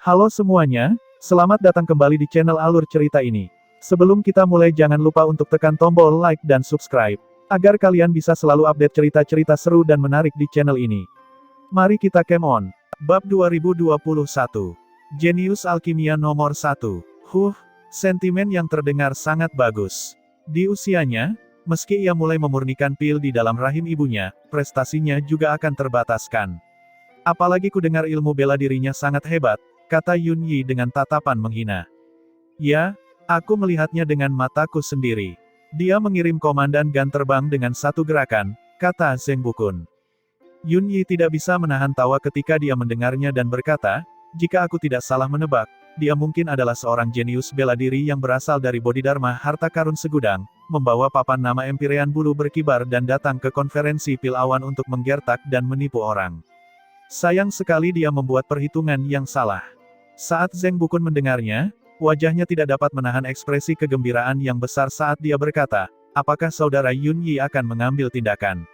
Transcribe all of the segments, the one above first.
Halo semuanya, selamat datang kembali di channel Alur Cerita ini. Sebelum kita mulai jangan lupa untuk tekan tombol like dan subscribe, agar kalian bisa selalu update cerita-cerita seru dan menarik di channel ini. Mari kita game on. Bab 2021. Jenius Alkimia nomor 1. Sentimen yang terdengar sangat bagus. Di usianya, meski ia mulai memurnikan pil di dalam rahim ibunya, prestasinya juga akan terbataskan. Apalagi ku dengar ilmu bela dirinya sangat hebat, kata Yun Yi dengan tatapan menghina. Ya, aku melihatnya dengan mataku sendiri. Dia mengirim komandan Gan terbang dengan satu gerakan, kata Zheng Bukun. Yun Yi tidak bisa menahan tawa ketika dia mendengarnya dan berkata, jika aku tidak salah menebak, dia mungkin adalah seorang jenius bela diri yang berasal dari Bodhidharma harta karun segudang, membawa papan nama Empyrean bulu berkibar dan datang ke konferensi pil awan untuk menggertak dan menipu orang. Sayang sekali dia membuat perhitungan yang salah. Saat Zheng Bukun mendengarnya, wajahnya tidak dapat menahan ekspresi kegembiraan yang besar saat dia berkata, apakah saudara Yun Yi akan mengambil tindakan?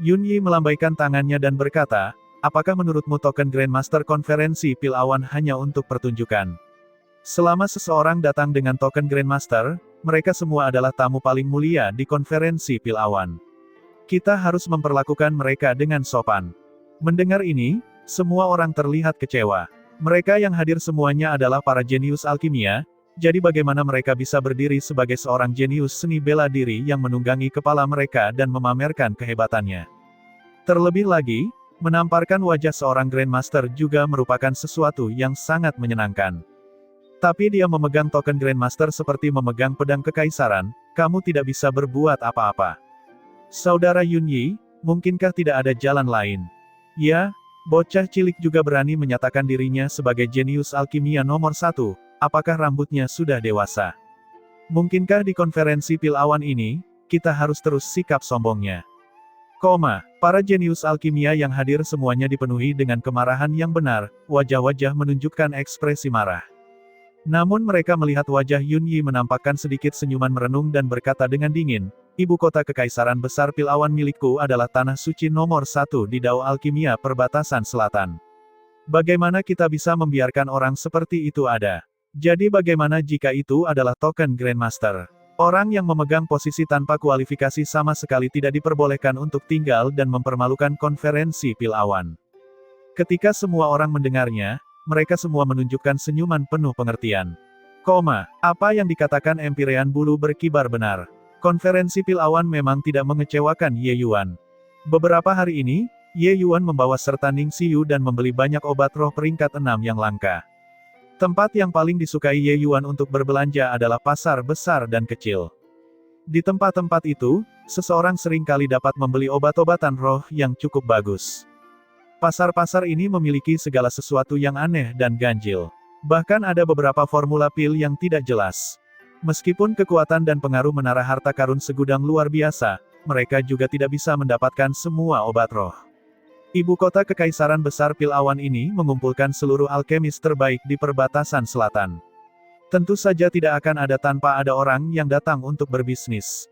Yun Yi melambaikan tangannya dan berkata, apakah menurutmu token Grandmaster konferensi pil awan hanya untuk pertunjukan? Selama seseorang datang dengan token Grandmaster, mereka semua adalah tamu paling mulia di konferensi pil awan. Kita harus memperlakukan mereka dengan sopan. Mendengar ini, semua orang terlihat kecewa. Mereka yang hadir semuanya adalah para jenius alkimia, jadi bagaimana mereka bisa berdiri sebagai seorang jenius seni bela diri yang menunggangi kepala mereka dan memamerkan kehebatannya. Terlebih lagi, menamparkan wajah seorang Grandmaster juga merupakan sesuatu yang sangat menyenangkan. Tapi dia memegang token Grandmaster seperti memegang pedang kekaisaran, kamu tidak bisa berbuat apa-apa. Saudara Yun Yi, mungkinkah tidak ada jalan lain? Ya, bocah cilik juga berani menyatakan dirinya sebagai jenius alkimia nomor 1, apakah rambutnya sudah dewasa? Mungkinkah di konferensi pil awan ini, kita harus terus sikap sombongnya? Para jenius alkimia yang hadir semuanya dipenuhi dengan kemarahan yang benar, wajah-wajah menunjukkan ekspresi marah. Namun mereka melihat wajah Yun Yi menampakkan sedikit senyuman merenung dan berkata dengan dingin, ibu kota kekaisaran besar pil awan milikku adalah tanah suci nomor 1 di Dao Alkimia perbatasan selatan. Bagaimana kita bisa membiarkan orang seperti itu ada? Jadi bagaimana jika itu adalah token Grandmaster? Orang yang memegang posisi tanpa kualifikasi sama sekali tidak diperbolehkan untuk tinggal dan mempermalukan konferensi pil awan. Ketika semua orang mendengarnya, mereka semua menunjukkan senyuman penuh pengertian. Apa yang dikatakan Empyrean bulu berkibar benar. Konferensi pil awan memang tidak mengecewakan Ye Yuan. Beberapa hari ini, Ye Yuan membawa serta Ning Xiyu dan membeli banyak obat roh peringkat 6 yang langka. Tempat yang paling disukai Ye Yuan untuk berbelanja adalah pasar besar dan kecil. Di tempat-tempat itu, seseorang seringkali dapat membeli obat-obatan roh yang cukup bagus. Pasar-pasar ini memiliki segala sesuatu yang aneh dan ganjil. Bahkan ada beberapa formula pil yang tidak jelas. Meskipun kekuatan dan pengaruh menara harta karun segudang luar biasa, mereka juga tidak bisa mendapatkan semua obat roh. Ibu kota kekaisaran besar pil awan ini mengumpulkan seluruh alkemis terbaik di perbatasan selatan. Tentu saja tidak akan ada tanpa ada orang yang datang untuk berbisnis.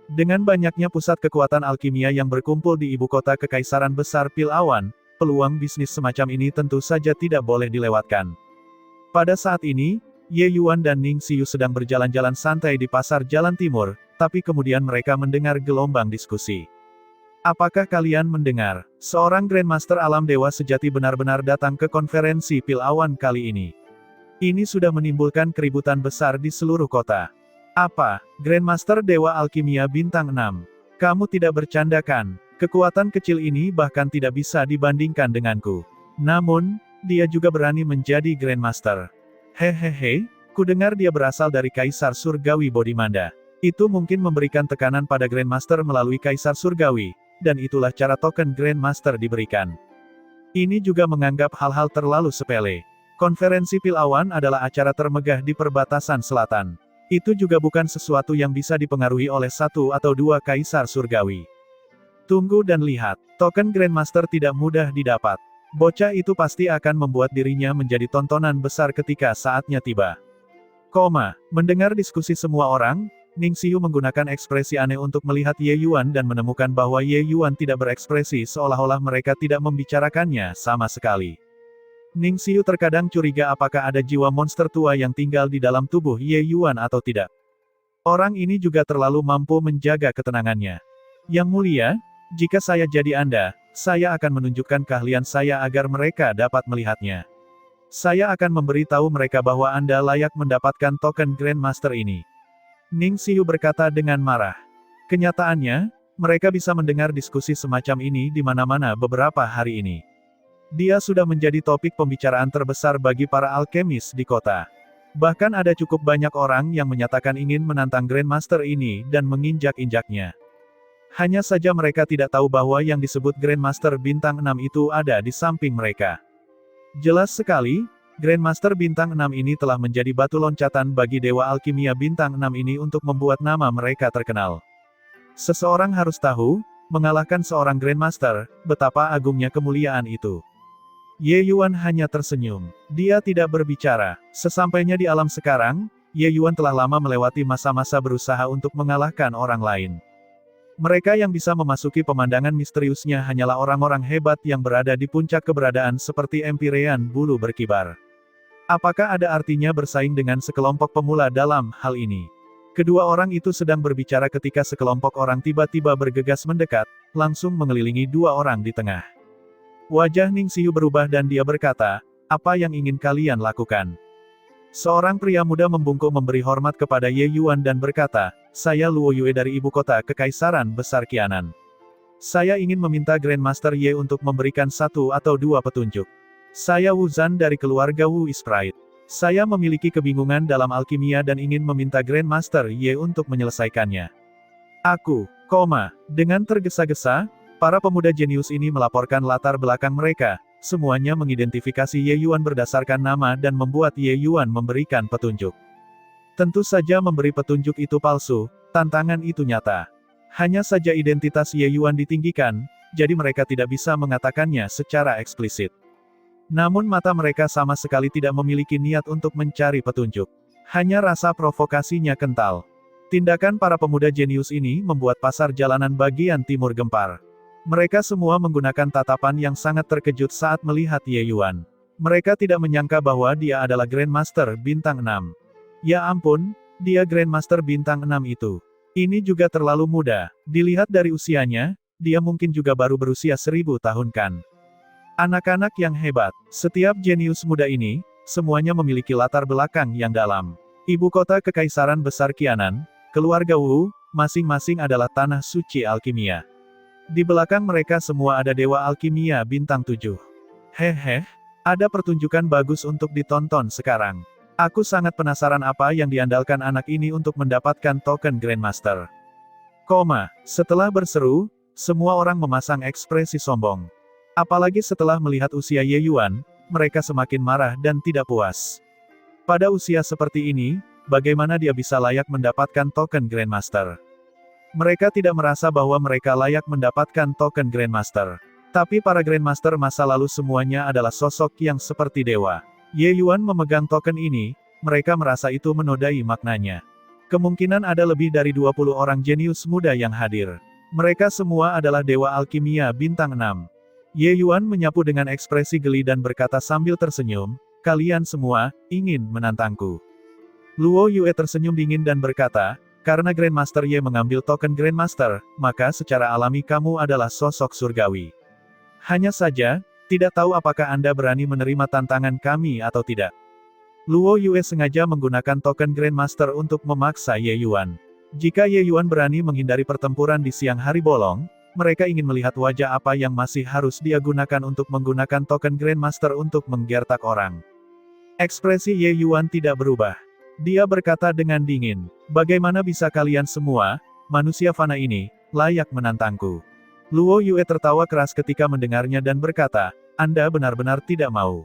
Dengan banyaknya pusat kekuatan alkimia yang berkumpul di ibu kota kekaisaran besar pil awan, peluang bisnis semacam ini tentu saja tidak boleh dilewatkan. Pada saat ini, Ye Yuan dan Ning Xiyu sedang berjalan-jalan santai di pasar Jalan Timur, tapi kemudian mereka mendengar gelombang diskusi. Apakah kalian mendengar? Seorang Grandmaster alam dewa sejati benar-benar datang ke konferensi pil awan kali ini. Ini sudah menimbulkan keributan besar di seluruh kota. Apa? Grandmaster Dewa Alkimia Bintang 6. Kamu tidak bercanda kan? Kekuatan kecil ini bahkan tidak bisa dibandingkan denganku. Namun, dia juga berani menjadi Grandmaster. Hehehe, ku dengar dia berasal dari Kaisar Surgawi Bodhimanda. Itu mungkin memberikan tekanan pada Grandmaster melalui Kaisar Surgawi, dan itulah cara token Grandmaster diberikan. Ini juga menganggap hal-hal terlalu sepele. Konferensi pil awan adalah acara termegah di perbatasan selatan. Itu juga bukan sesuatu yang bisa dipengaruhi oleh satu atau dua Kaisar Surgawi. Tunggu dan lihat, token Grandmaster tidak mudah didapat. Bocah itu pasti akan membuat dirinya menjadi tontonan besar ketika saatnya tiba. Mendengar diskusi semua orang, Ning Xiyu menggunakan ekspresi aneh untuk melihat Ye Yuan dan menemukan bahwa Ye Yuan tidak berekspresi seolah-olah mereka tidak membicarakannya sama sekali. Ning Xiu terkadang curiga apakah ada jiwa monster tua yang tinggal di dalam tubuh Ye Yuan atau tidak. Orang ini juga terlalu mampu menjaga ketenangannya. Yang mulia, jika saya jadi Anda, saya akan menunjukkan keahlian saya agar mereka dapat melihatnya. Saya akan memberitahu mereka bahwa Anda layak mendapatkan token Grandmaster ini. Ning Xiu berkata dengan marah. Kenyataannya, mereka bisa mendengar diskusi semacam ini di mana-mana beberapa hari ini. Dia sudah menjadi topik pembicaraan terbesar bagi para alkemis di kota. Bahkan ada cukup banyak orang yang menyatakan ingin menantang Grandmaster ini dan menginjak-injaknya. Hanya saja mereka tidak tahu bahwa yang disebut Grandmaster Bintang 6 itu ada di samping mereka. Jelas sekali, Grandmaster Bintang 6 ini telah menjadi batu loncatan bagi Dewa Alkimia Bintang 6 ini untuk membuat nama mereka terkenal. Seseorang harus tahu, mengalahkan seorang Grandmaster, betapa agungnya kemuliaan itu. Ye Yuan hanya tersenyum. Dia tidak berbicara. Sesampainya di alam sekarang, Ye Yuan telah lama melewati masa-masa berusaha untuk mengalahkan orang lain. Mereka yang bisa memasuki pemandangan misteriusnya hanyalah orang-orang hebat yang berada di puncak keberadaan seperti Empyrean bulu berkibar. Apakah ada artinya bersaing dengan sekelompok pemula dalam hal ini? Kedua orang itu sedang berbicara ketika sekelompok orang tiba-tiba bergegas mendekat, langsung mengelilingi dua orang di tengah. Wajah Ning Xiu berubah dan dia berkata, "Apa yang ingin kalian lakukan?" Seorang pria muda membungkuk memberi hormat kepada Ye Yuan dan berkata, "Saya Luo Yue dari ibu kota Kekaisaran Besar Qianan. Saya ingin meminta Grandmaster Ye untuk memberikan satu atau dua petunjuk. Saya Wu Zhan dari keluarga Wu Sprite. Saya memiliki kebingungan dalam alkimia dan ingin meminta Grandmaster Ye untuk menyelesaikannya." Dengan tergesa-gesa, para pemuda jenius ini melaporkan latar belakang mereka, semuanya mengidentifikasi Ye Yuan berdasarkan nama dan membuat Ye Yuan memberikan petunjuk. Tentu saja memberi petunjuk itu palsu, tantangan itu nyata. Hanya saja identitas Ye Yuan ditinggikan, jadi mereka tidak bisa mengatakannya secara eksplisit. Namun mata mereka sama sekali tidak memiliki niat untuk mencari petunjuk. Hanya rasa provokasinya kental. Tindakan para pemuda jenius ini membuat pasar jalanan bagian timur gempar. Mereka semua menggunakan tatapan yang sangat terkejut saat melihat Ye Yuan. Mereka tidak menyangka bahwa dia adalah Grandmaster Bintang 6. Ya ampun, dia Grandmaster Bintang 6 itu. Ini juga terlalu muda. Dilihat dari usianya, dia mungkin juga baru berusia 1000 tahun kan. Anak-anak yang hebat. Setiap jenius muda ini, semuanya memiliki latar belakang yang dalam. Ibu kota Kekaisaran Besar Qianan, keluarga Wu, masing-masing adalah tanah suci alkimia. Di belakang mereka semua ada Dewa Alkimia Bintang 7. Hehe, ada pertunjukan bagus untuk ditonton sekarang. Aku sangat penasaran apa yang diandalkan anak ini untuk mendapatkan token Grandmaster. Setelah berseru, semua orang memasang ekspresi sombong. Apalagi setelah melihat usia Ye Yuan, mereka semakin marah dan tidak puas. Pada usia seperti ini, bagaimana dia bisa layak mendapatkan token Grandmaster? Mereka tidak merasa bahwa mereka layak mendapatkan token Grandmaster. Tapi para Grandmaster masa lalu semuanya adalah sosok yang seperti dewa. Ye Yuan memegang token ini, mereka merasa itu menodai maknanya. Kemungkinan ada lebih dari 20 orang jenius muda yang hadir. Mereka semua adalah Dewa Alkimia Bintang 6. Ye Yuan menyapu dengan ekspresi geli dan berkata sambil tersenyum, "Kalian semua, ingin menantangku." Luo Yue tersenyum dingin dan berkata, "Karena Grandmaster Ye mengambil token Grandmaster, maka secara alami kamu adalah sosok surgawi. Hanya saja, tidak tahu apakah Anda berani menerima tantangan kami atau tidak." Luo Yue sengaja menggunakan token Grandmaster untuk memaksa Ye Yuan. Jika Ye Yuan berani menghindari pertempuran di siang hari bolong, mereka ingin melihat wajah apa yang masih harus dia gunakan untuk menggunakan token Grandmaster untuk menggertak orang. Ekspresi Ye Yuan tidak berubah. Dia berkata dengan dingin, "Bagaimana bisa kalian semua, manusia fana ini, layak menantangku?" Luo Yue tertawa keras ketika mendengarnya dan berkata, "Anda benar-benar tidak mau.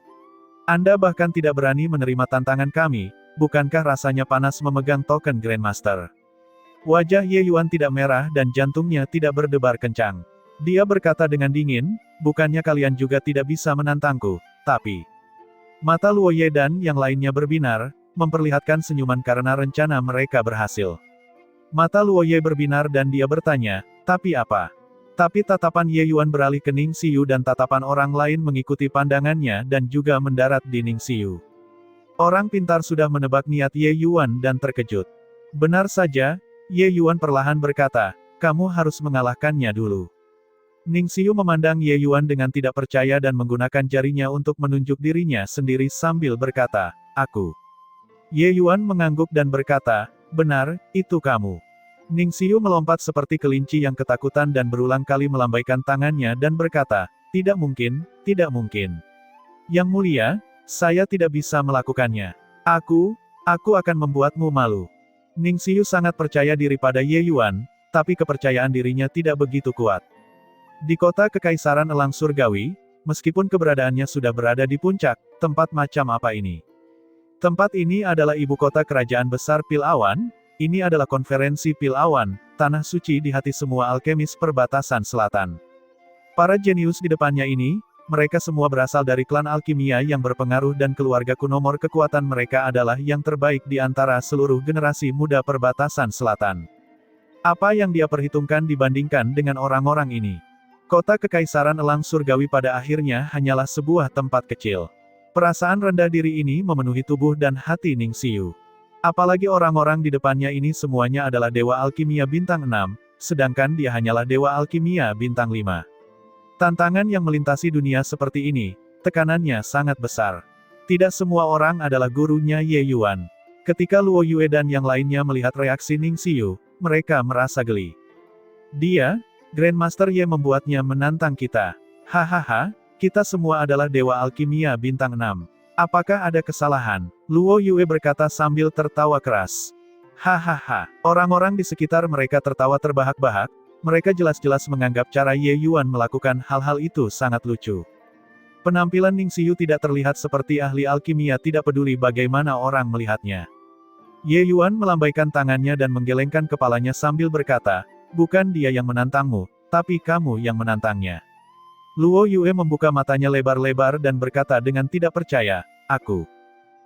Anda bahkan tidak berani menerima tantangan kami, bukankah rasanya panas memegang token Grandmaster?" Wajah Ye Yuan tidak merah dan jantungnya tidak berdebar kencang. Dia berkata dengan dingin, "Bukannya kalian juga tidak bisa menantangku, tapi..." Mata Luo Ye dan yang lainnya berbinar, memperlihatkan senyuman karena rencana mereka berhasil. Mata Luo Ye berbinar dan dia bertanya, "Tapi apa?" Tapi tatapan Ye Yuan beralih ke Ning Xiu dan tatapan orang lain mengikuti pandangannya dan juga mendarat di Ning Xiu. Orang pintar sudah menebak niat Ye Yuan dan terkejut. Benar saja, Ye Yuan perlahan berkata, kamu harus mengalahkannya dulu. Ning Xiu memandang Ye Yuan dengan tidak percaya dan menggunakan jarinya untuk menunjuk dirinya sendiri sambil berkata, aku. Ye Yuan mengangguk dan berkata, benar, itu kamu. Ning Xiu melompat seperti kelinci yang ketakutan dan berulang kali melambaikan tangannya dan berkata, tidak mungkin, tidak mungkin. Yang mulia, saya tidak bisa melakukannya. Aku akan membuatmu malu. Ning Xiu sangat percaya diri pada Ye Yuan, tapi kepercayaan dirinya tidak begitu kuat. Di kota Kekaisaran Elang Surgawi, meskipun keberadaannya sudah berada di puncak, tempat macam apa ini? Tempat ini adalah ibu kota kerajaan besar Pil Awan. Ini adalah konferensi Pil Awan, tanah suci di hati semua alkemis perbatasan selatan. Para jenius di depannya ini, mereka semua berasal dari klan alkimia yang berpengaruh dan keluarga kunomor kekuatan mereka adalah yang terbaik di antara seluruh generasi muda perbatasan selatan. Apa yang dia perhitungkan dibandingkan dengan orang-orang ini? Kota Kekaisaran Elang Surgawi pada akhirnya hanyalah sebuah tempat kecil. Perasaan rendah diri ini memenuhi tubuh dan hati Ning Xiu. Apalagi orang-orang di depannya ini semuanya adalah Dewa Alkimia Bintang 6, sedangkan dia hanyalah Dewa Alkimia Bintang 5. Tantangan yang melintasi dunia seperti ini, tekanannya sangat besar. Tidak semua orang adalah gurunya Ye Yuan. Ketika Luo Yue dan yang lainnya melihat reaksi Ning Xiu, mereka merasa geli. Dia, Grandmaster Ye membuatnya menantang kita. Hahaha, kita semua adalah Dewa Alkimia Bintang 6. Apakah ada kesalahan? Luo Yue berkata sambil tertawa keras. Hahaha, orang-orang di sekitar mereka tertawa terbahak-bahak, mereka jelas-jelas menganggap cara Ye Yuan melakukan hal-hal itu sangat lucu. Penampilan Ning Xiu tidak terlihat seperti ahli alkimia tidak peduli bagaimana orang melihatnya. Ye Yuan melambaikan tangannya dan menggelengkan kepalanya sambil berkata, bukan dia yang menantangmu, tapi kamu yang menantangnya. Luo Yue membuka matanya lebar-lebar dan berkata dengan tidak percaya, aku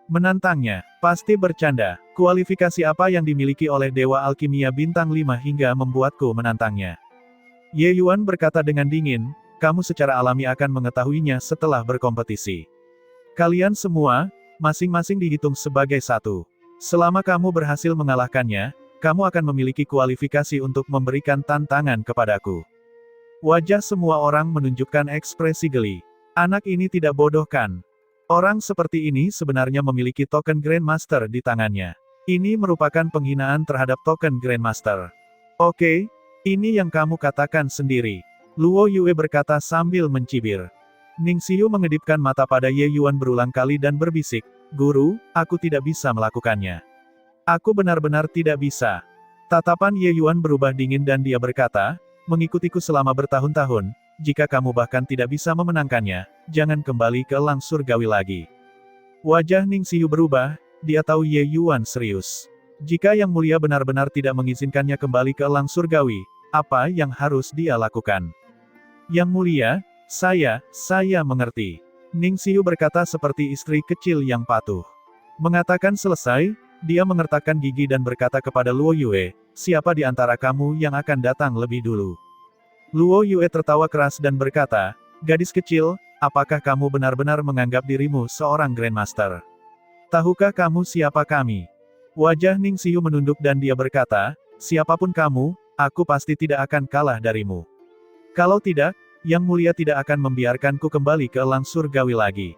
menantangnya, pasti bercanda, kualifikasi apa yang dimiliki oleh Dewa Alkimia Bintang 5 hingga membuatku menantangnya. Ye Yuan berkata dengan dingin, kamu secara alami akan mengetahuinya setelah berkompetisi. Kalian semua, masing-masing dihitung sebagai satu. Selama kamu berhasil mengalahkannya, kamu akan memiliki kualifikasi untuk memberikan tantangan kepadaku. Wajah semua orang menunjukkan ekspresi geli. Anak ini tidak bodoh kan? Orang seperti ini sebenarnya memiliki token Grandmaster di tangannya. Ini merupakan penghinaan terhadap token Grandmaster. Oke, ini yang kamu katakan sendiri. Luo Yue berkata sambil mencibir. Ning Xiu mengedipkan mata pada Ye Yuan berulang kali dan berbisik, Guru, aku tidak bisa melakukannya. Aku benar-benar tidak bisa. Tatapan Ye Yuan berubah dingin dan dia berkata, mengikutiku selama bertahun-tahun, jika kamu bahkan tidak bisa memenangkannya, jangan kembali ke Elang Surgawi lagi. Wajah Ning Xiu berubah, dia tahu Ye Yuan serius. Jika Yang Mulia benar-benar tidak mengizinkannya kembali ke Elang Surgawi, apa yang harus dia lakukan? Yang Mulia, saya mengerti. Ning Xiu berkata seperti istri kecil yang patuh. Mengatakan selesai, dia mengertakkan gigi dan berkata kepada Luo Yue, siapa di antara kamu yang akan datang lebih dulu? Luo Yue tertawa keras dan berkata, gadis kecil, apakah kamu benar-benar menganggap dirimu seorang Grandmaster? Tahukah kamu siapa kami? Wajah Ning Xiu menunduk dan dia berkata, siapapun kamu, aku pasti tidak akan kalah darimu. Kalau tidak, Yang Mulia tidak akan membiarkanku kembali ke Elang Surgawi lagi.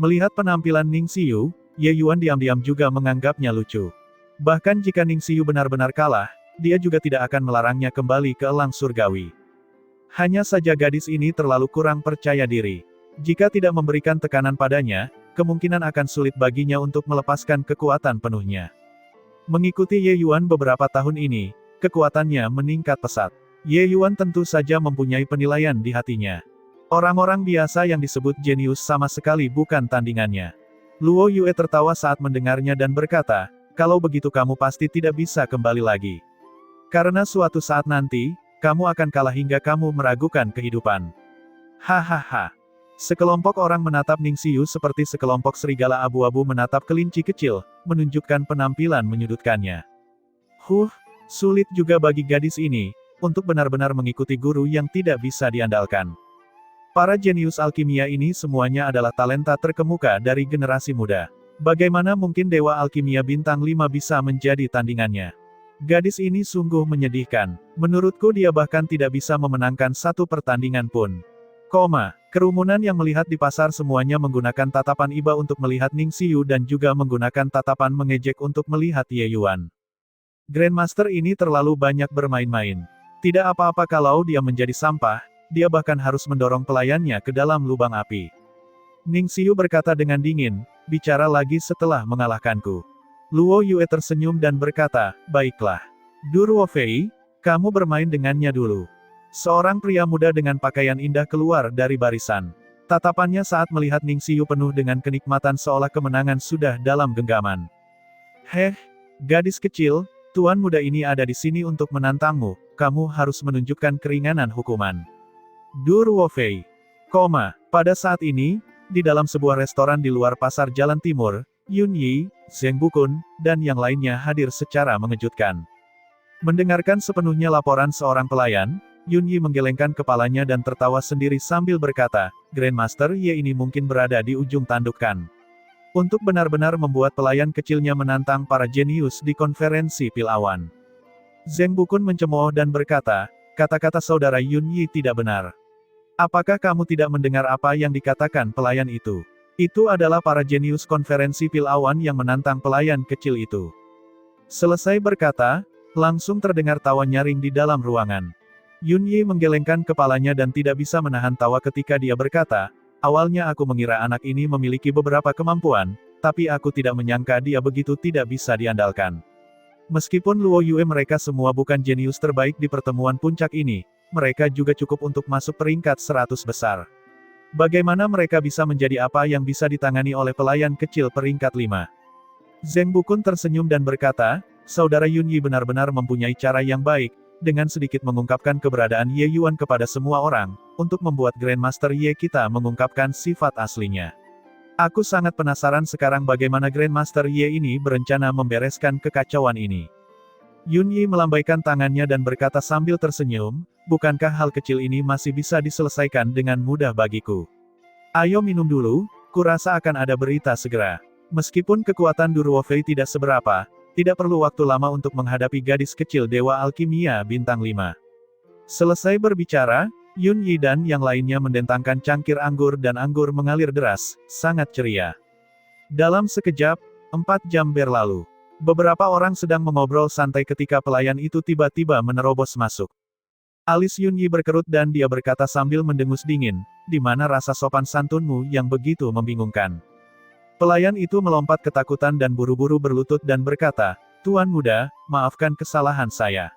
Melihat penampilan Ning Xiu, Ye Yuan diam-diam juga menganggapnya lucu. Bahkan jika Ning Xiu benar-benar kalah, dia juga tidak akan melarangnya kembali ke Elang Surgawi. Hanya saja gadis ini terlalu kurang percaya diri. Jika tidak memberikan tekanan padanya, kemungkinan akan sulit baginya untuk melepaskan kekuatan penuhnya. Mengikuti Ye Yuan beberapa tahun ini, kekuatannya meningkat pesat. Ye Yuan tentu saja mempunyai penilaian di hatinya. Orang-orang biasa yang disebut jenius sama sekali bukan tandingannya. Luo Yue tertawa saat mendengarnya dan berkata, kalau begitu kamu pasti tidak bisa kembali lagi. Karena suatu saat nanti, kamu akan kalah hingga kamu meragukan kehidupan. Hahaha. Sekelompok orang menatap Ning Xiu seperti sekelompok serigala abu-abu menatap kelinci kecil, menunjukkan penampilan menyudutkannya. Sulit juga bagi gadis ini, untuk benar-benar mengikuti guru yang tidak bisa diandalkan. Para jenius alkimia ini semuanya adalah talenta terkemuka dari generasi muda. Bagaimana mungkin Dewa Alkimia Bintang 5 bisa menjadi tandingannya? Gadis ini sungguh menyedihkan. Menurutku dia bahkan tidak bisa memenangkan satu pertandingan pun. Kerumunan yang melihat di pasar semuanya menggunakan tatapan iba untuk melihat Ning Xiyu dan juga menggunakan tatapan mengejek untuk melihat Ye Yuan. Grandmaster ini terlalu banyak bermain-main. Tidak apa-apa kalau dia menjadi sampah, dia bahkan harus mendorong pelayannya ke dalam lubang api. Ning Xiyu berkata dengan dingin, bicara lagi setelah mengalahkanku. Luo Yue tersenyum dan berkata, baiklah. Du Ruofei, kamu bermain dengannya dulu. Seorang pria muda dengan pakaian indah keluar dari barisan. Tatapannya saat melihat Ning Xiyu penuh dengan kenikmatan seolah kemenangan sudah dalam genggaman. Heh, gadis kecil, tuan muda ini ada di sini untuk menantangmu, kamu harus menunjukkan keringanan hukuman. Du Ruofei. Pada saat ini, di dalam sebuah restoran di luar pasar Jalan Timur, Yun Yi, Zheng Bukun, dan yang lainnya hadir secara mengejutkan. Mendengarkan sepenuhnya laporan seorang pelayan, Yun Yi menggelengkan kepalanya dan tertawa sendiri sambil berkata, Grandmaster Ye ini mungkin berada di ujung tandukkan. Untuk benar-benar membuat pelayan kecilnya menantang para jenius di konferensi pil awan. Zheng Bukun mencemooh dan berkata, kata-kata saudara Yun Yi tidak benar. Apakah kamu tidak mendengar apa yang dikatakan pelayan itu? Itu adalah para jenius konferensi pil awan yang menantang pelayan kecil itu. Selesai berkata, langsung terdengar tawa nyaring di dalam ruangan. Yun Yi menggelengkan kepalanya dan tidak bisa menahan tawa ketika dia berkata, awalnya aku mengira anak ini memiliki beberapa kemampuan, tapi aku tidak menyangka dia begitu tidak bisa diandalkan. Meskipun Luo Yue mereka semua bukan jenius terbaik di pertemuan puncak ini, mereka juga cukup untuk masuk peringkat 100 besar. Bagaimana mereka bisa menjadi apa yang bisa ditangani oleh pelayan kecil peringkat 5? Zheng Bukun tersenyum dan berkata, saudara Yun Yi benar-benar mempunyai cara yang baik, dengan sedikit mengungkapkan keberadaan Ye Yuan kepada semua orang, untuk membuat Grandmaster Ye kita mengungkapkan sifat aslinya. Aku sangat penasaran sekarang bagaimana Grandmaster Ye ini berencana membereskan kekacauan ini. Yun Yi melambaikan tangannya dan berkata sambil tersenyum, bukankah hal kecil ini masih bisa diselesaikan dengan mudah bagiku? Ayo minum dulu, kurasa akan ada berita segera. Meskipun kekuatan Du Ruofei tidak seberapa, tidak perlu waktu lama untuk menghadapi gadis kecil Dewa Alkimia Bintang 5. Selesai berbicara, Yun Yi dan yang lainnya mendentangkan cangkir anggur dan anggur mengalir deras, sangat ceria. Dalam sekejap, 4 jam berlalu. Beberapa orang sedang mengobrol santai ketika pelayan itu tiba-tiba menerobos masuk. Alis Yun Yi berkerut dan dia berkata sambil mendengus dingin, di mana rasa sopan santunmu yang begitu membingungkan. Pelayan itu melompat ketakutan dan buru-buru berlutut dan berkata, Tuan muda, maafkan kesalahan saya.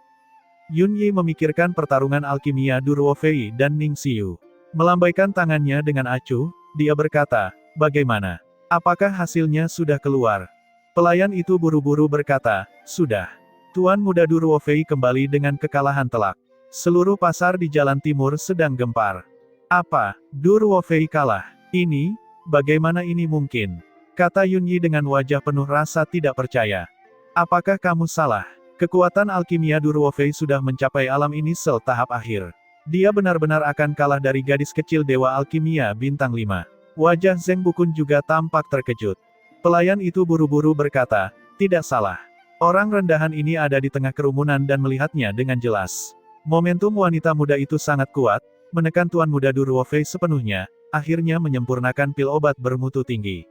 Yun Yi memikirkan pertarungan alkimia Du Ruofei dan Ning Xiyu. Melambaikan tangannya dengan acuh, dia berkata, bagaimana? Apakah hasilnya sudah keluar? Pelayan itu buru-buru berkata, sudah. Tuan muda Du Ruofei kembali dengan kekalahan telak. Seluruh pasar di Jalan Timur sedang gempar. Apa? Du Ruofei kalah? Ini? Bagaimana ini mungkin? Kata Yun Yi dengan wajah penuh rasa tidak percaya. Apakah kamu salah? Kekuatan alkimia Du Ruofei sudah mencapai alam ini tahap akhir. Dia benar-benar akan kalah dari gadis kecil Dewa Alkimia Bintang 5. Wajah Zheng Bukun juga tampak terkejut. Pelayan itu buru-buru berkata, tidak salah. Orang rendahan ini ada di tengah kerumunan dan melihatnya dengan jelas. Momentum wanita muda itu sangat kuat, menekan Tuan Muda Du Ruofei sepenuhnya, akhirnya menyempurnakan pil obat bermutu tinggi.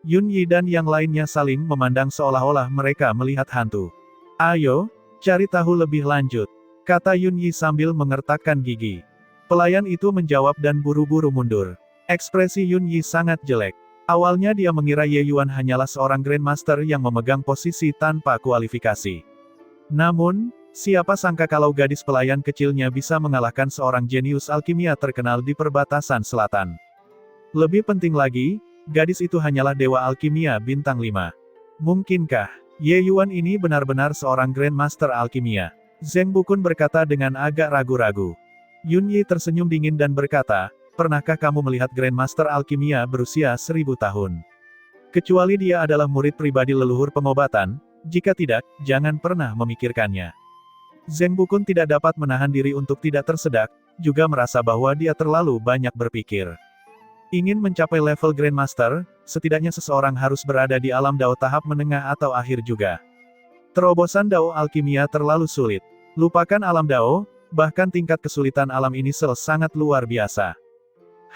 Yun Yi dan yang lainnya saling memandang seolah-olah mereka melihat hantu. Ayo, cari tahu lebih lanjut, kata Yun Yi sambil mengertakkan gigi. Pelayan itu menjawab dan buru-buru mundur. Ekspresi Yun Yi sangat jelek. Awalnya dia mengira Ye Yuan hanyalah seorang Grandmaster yang memegang posisi tanpa kualifikasi. Namun, siapa sangka kalau gadis pelayan kecilnya bisa mengalahkan seorang jenius alkimia terkenal di perbatasan selatan. Lebih penting lagi, gadis itu hanyalah Dewa Alkimia Bintang 5. Mungkinkah Ye Yuan ini benar-benar seorang Grandmaster Alkimia? Zheng Bukun berkata dengan agak ragu-ragu. Yun Yi tersenyum dingin dan berkata, pernahkah kamu melihat Grandmaster Alkimia berusia 1000 tahun? Kecuali dia adalah murid pribadi leluhur pengobatan, jika tidak, jangan pernah memikirkannya. Zheng Bukun tidak dapat menahan diri untuk tidak tersedak, juga merasa bahwa dia terlalu banyak berpikir. Ingin mencapai level Grandmaster, setidaknya seseorang harus berada di alam Dao tahap menengah atau akhir juga. Terobosan Dao Alkimia terlalu sulit. Lupakan alam Dao, bahkan tingkat kesulitan alam ini sangat luar biasa.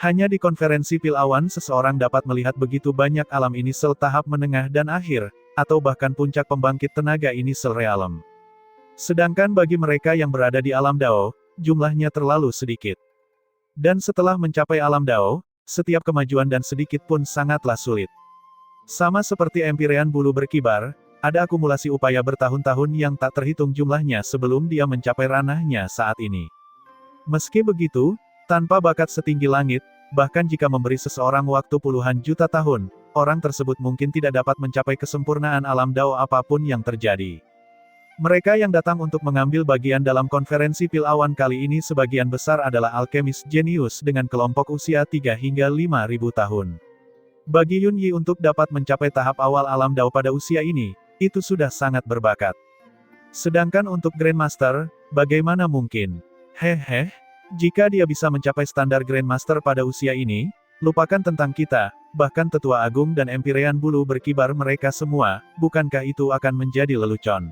Hanya di konferensi pil awan seseorang dapat melihat begitu banyak alam inisel tahap menengah dan akhir, atau bahkan puncak pembangkit tenaga inisel realem. Sedangkan bagi mereka yang berada di alam Dao, jumlahnya terlalu sedikit. Dan setelah mencapai alam Dao, setiap kemajuan dan sedikit pun sangatlah sulit. Sama seperti Empyrean bulu berkibar, ada akumulasi upaya bertahun-tahun yang tak terhitung jumlahnya sebelum dia mencapai ranahnya saat ini. Meski begitu, tanpa bakat setinggi langit, bahkan jika memberi seseorang waktu puluhan juta tahun, orang tersebut mungkin tidak dapat mencapai kesempurnaan alam Dao apapun yang terjadi. Mereka yang datang untuk mengambil bagian dalam konferensi pil awan kali ini sebagian besar adalah alkemis jenius dengan kelompok usia 3 hingga 5.000 tahun. Bagi Yun Yi untuk dapat mencapai tahap awal alam Dao pada usia ini, itu sudah sangat berbakat. Sedangkan untuk Grandmaster, bagaimana mungkin? Hehe, jika dia bisa mencapai standar Grandmaster pada usia ini, lupakan tentang kita, bahkan Tetua Agung dan Empyrean bulu berkibar mereka semua, bukankah itu akan menjadi lelucon?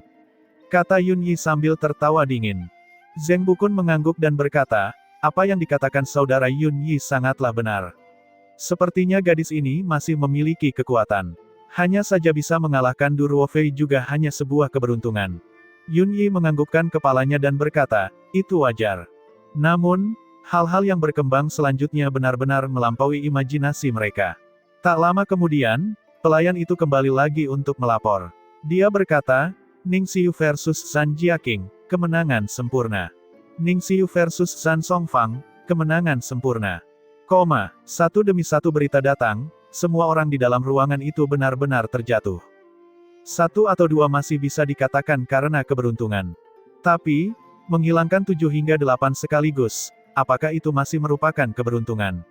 Kata Yun Yi sambil tertawa dingin. Zheng Bukun mengangguk dan berkata, apa yang dikatakan saudara Yun Yi sangatlah benar. Sepertinya gadis ini masih memiliki kekuatan. Hanya saja bisa mengalahkan Du Ruofei juga hanya sebuah keberuntungan. Yun Yi menganggukkan kepalanya dan berkata, itu wajar. Namun, hal-hal yang berkembang selanjutnya benar-benar melampaui imajinasi mereka. Tak lama kemudian, pelayan itu kembali lagi untuk melapor. Dia berkata, Ningxiu versus Zhan Jiaqing, kemenangan sempurna. Ningxiu versus Zhan Songfang, kemenangan sempurna. Satu demi satu berita datang, semua orang di dalam ruangan itu benar-benar terjatuh. Satu atau dua masih bisa dikatakan karena keberuntungan. Tapi, menghilangkan 7 hingga 8 sekaligus, apakah itu masih merupakan keberuntungan?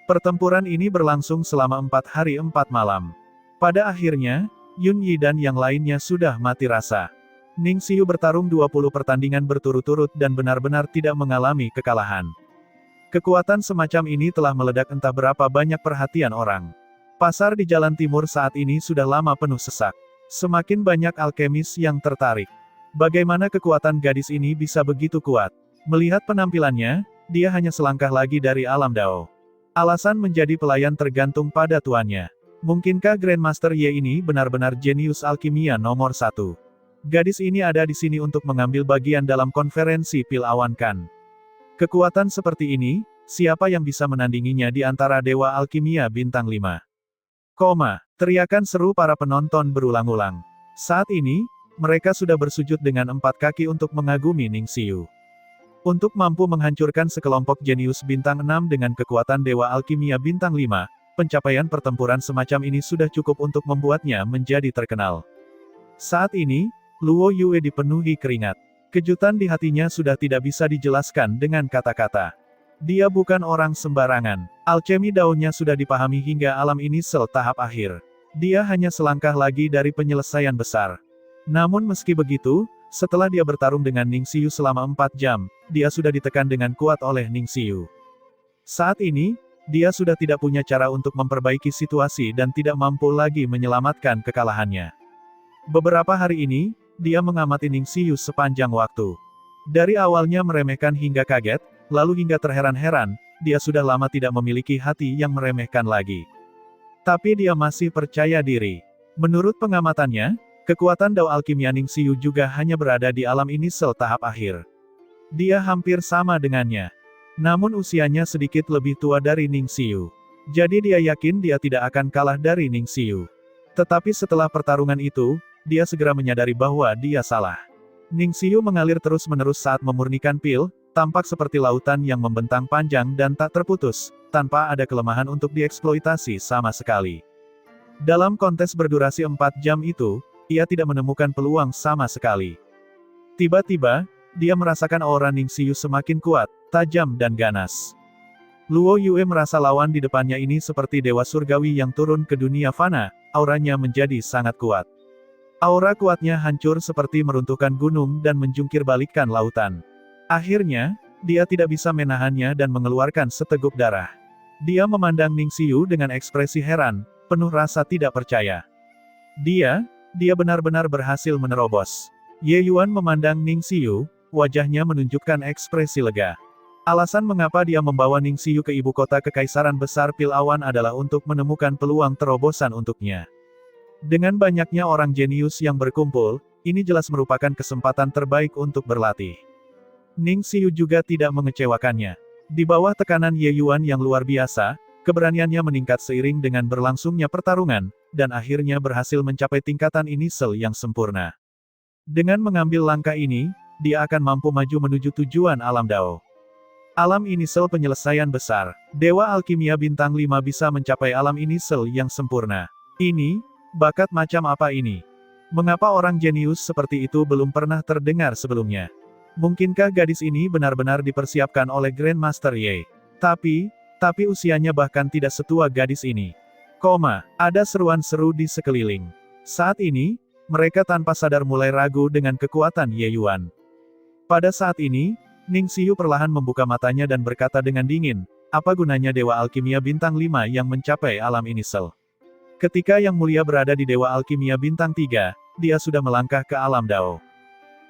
Pertempuran ini berlangsung selama 4 hari 4 malam. Pada akhirnya, Yun Yi dan yang lainnya sudah mati rasa. Ningxiu bertarung 20 pertandingan berturut-turut dan benar-benar tidak mengalami kekalahan. Kekuatan semacam ini telah meledak entah berapa banyak perhatian orang. Pasar di Jalan Timur saat ini sudah lama penuh sesak. Semakin banyak alkemis yang tertarik. Bagaimana kekuatan gadis ini bisa begitu kuat? Melihat penampilannya, dia hanya selangkah lagi dari alam Dao. Alasan menjadi pelayan tergantung pada tuannya. Mungkinkah Grandmaster Ye ini benar-benar jenius alkimia nomor 1? Gadis ini ada di sini untuk mengambil bagian dalam konferensi pil awan kan? Kekuatan seperti ini, siapa yang bisa menandinginya di antara Dewa Alkimia Bintang 5? Teriakan seru para penonton berulang-ulang. Saat ini, mereka sudah bersujud dengan 4 kaki untuk mengagumi Ningxiu. Untuk mampu menghancurkan sekelompok jenius Bintang 6 dengan kekuatan Dewa Alkimia Bintang 5, pencapaian pertempuran semacam ini sudah cukup untuk membuatnya menjadi terkenal. Saat ini, Luo Yue dipenuhi keringat. Kejutan di hatinya sudah tidak bisa dijelaskan dengan kata-kata. Dia bukan orang sembarangan. Alchemy daunnya sudah dipahami hingga alam inisel tahap akhir. Dia hanya selangkah lagi dari penyelesaian besar. Namun meski begitu, setelah dia bertarung dengan Ningxiu selama 4 jam, dia sudah ditekan dengan kuat oleh Ningxiu. Saat ini, dia sudah tidak punya cara untuk memperbaiki situasi dan tidak mampu lagi menyelamatkan kekalahannya. Beberapa hari ini, dia mengamati Ningxiu sepanjang waktu. Dari awalnya meremehkan hingga kaget, lalu hingga terheran-heran, dia sudah lama tidak memiliki hati yang meremehkan lagi. Tapi dia masih percaya diri. Menurut pengamatannya, kekuatan Dao Alkimia Ningxiu juga hanya berada di alam inisel tahap akhir. Dia hampir sama dengannya. Namun usianya sedikit lebih tua dari Ningxiu. Jadi dia yakin dia tidak akan kalah dari Ningxiu. Tetapi setelah pertarungan itu, dia segera menyadari bahwa dia salah. Ningxiu mengalir terus-menerus saat memurnikan pil, tampak seperti lautan yang membentang panjang dan tak terputus, tanpa ada kelemahan untuk dieksploitasi sama sekali. Dalam kontes berdurasi 4 jam itu, ia tidak menemukan peluang sama sekali. Tiba-tiba, dia merasakan aura Ningxiu semakin kuat, tajam dan ganas. Luo Yue merasa lawan di depannya ini seperti dewa surgawi yang turun ke dunia fana, auranya menjadi sangat kuat. Aura kuatnya hancur seperti meruntuhkan gunung dan menjungkir balikkan lautan. Akhirnya, dia tidak bisa menahannya dan mengeluarkan seteguk darah. Dia memandang Ning Xiu dengan ekspresi heran, penuh rasa tidak percaya. Dia benar-benar berhasil menerobos. Ye Yuan memandang Ning Xiu, wajahnya menunjukkan ekspresi lega. Alasan mengapa dia membawa Ning Xiu ke ibu kota kekaisaran besar Pil Awan adalah untuk menemukan peluang terobosan untuknya. Dengan banyaknya orang jenius yang berkumpul, ini jelas merupakan kesempatan terbaik untuk berlatih. Ning Xiu juga tidak mengecewakannya. Di bawah tekanan Ye Yuan yang luar biasa, keberaniannya meningkat seiring dengan berlangsungnya pertarungan, dan akhirnya berhasil mencapai tingkatan inisel yang sempurna. Dengan mengambil langkah ini, dia akan mampu maju menuju tujuan alam Dao. Alam inisel penyelesaian besar. Dewa Alkimia Bintang 5 bisa mencapai alam inisel yang sempurna. Ini, bakat macam apa ini? Mengapa orang jenius seperti itu belum pernah terdengar sebelumnya? Mungkinkah gadis ini benar-benar dipersiapkan oleh Grandmaster Ye? Tapi usianya bahkan tidak setua gadis ini. Ada seruan seru di sekeliling. Saat ini, mereka tanpa sadar mulai ragu dengan kekuatan Ye Yuan. Pada saat ini, Ning Xiu perlahan membuka matanya dan berkata dengan dingin, apa gunanya Dewa Alkimia Bintang 5 yang mencapai alam inisel? Ketika Yang Mulia berada di Dewa Alkimia Bintang 3, dia sudah melangkah ke alam Dao.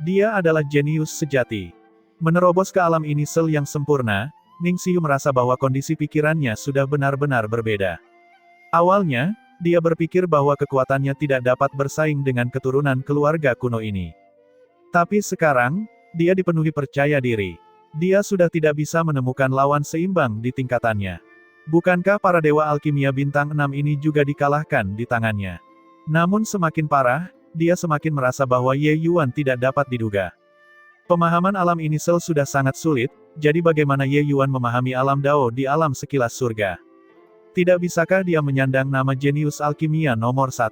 Dia adalah jenius sejati. Menerobos ke alam inisel yang sempurna, Ning Xiu merasa bahwa kondisi pikirannya sudah benar-benar berbeda. Awalnya, dia berpikir bahwa kekuatannya tidak dapat bersaing dengan keturunan keluarga kuno ini. Tapi sekarang, dia dipenuhi percaya diri. Dia sudah tidak bisa menemukan lawan seimbang di tingkatannya. Bukankah para Dewa Alkimia Bintang 6 ini juga dikalahkan di tangannya? Namun semakin parah, dia semakin merasa bahwa Ye Yuan tidak dapat diduga. Pemahaman alam inisel sudah sangat sulit, jadi bagaimana Ye Yuan memahami alam Dao di alam sekilas surga? Tidak bisakah dia menyandang nama jenius alkimia nomor 1?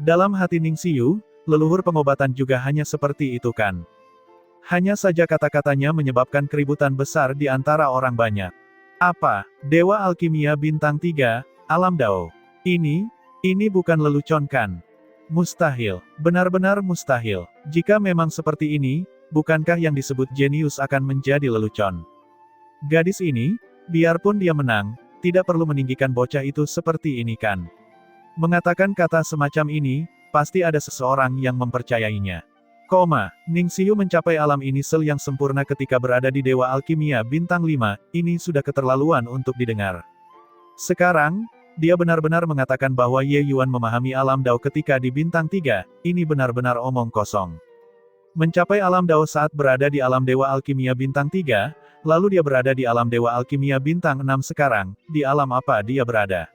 Dalam hati Ning Xiu, leluhur pengobatan juga hanya seperti itu kan? Hanya saja kata-katanya menyebabkan keributan besar di antara orang banyak. Apa, Dewa Alkimia Bintang 3, alam Dao? Ini bukan lelucon kan? Mustahil, benar-benar mustahil. Jika memang seperti ini, bukankah yang disebut jenius akan menjadi lelucon? Gadis ini, biarpun dia menang, tidak perlu meninggikan bocah itu seperti ini kan? Mengatakan kata semacam ini, pasti ada seseorang yang mempercayainya. Ning Xiu mencapai alam inisel yang sempurna ketika berada di Dewa Alkimia Bintang 5, ini sudah keterlaluan untuk didengar. Sekarang, dia benar-benar mengatakan bahwa Ye Yuan memahami alam Dao ketika di Bintang 3, ini benar-benar omong kosong. Mencapai alam Dao saat berada di alam Dewa Alkimia Bintang 3, lalu dia berada di alam Dewa Alkimia Bintang 6 sekarang, di alam apa dia berada?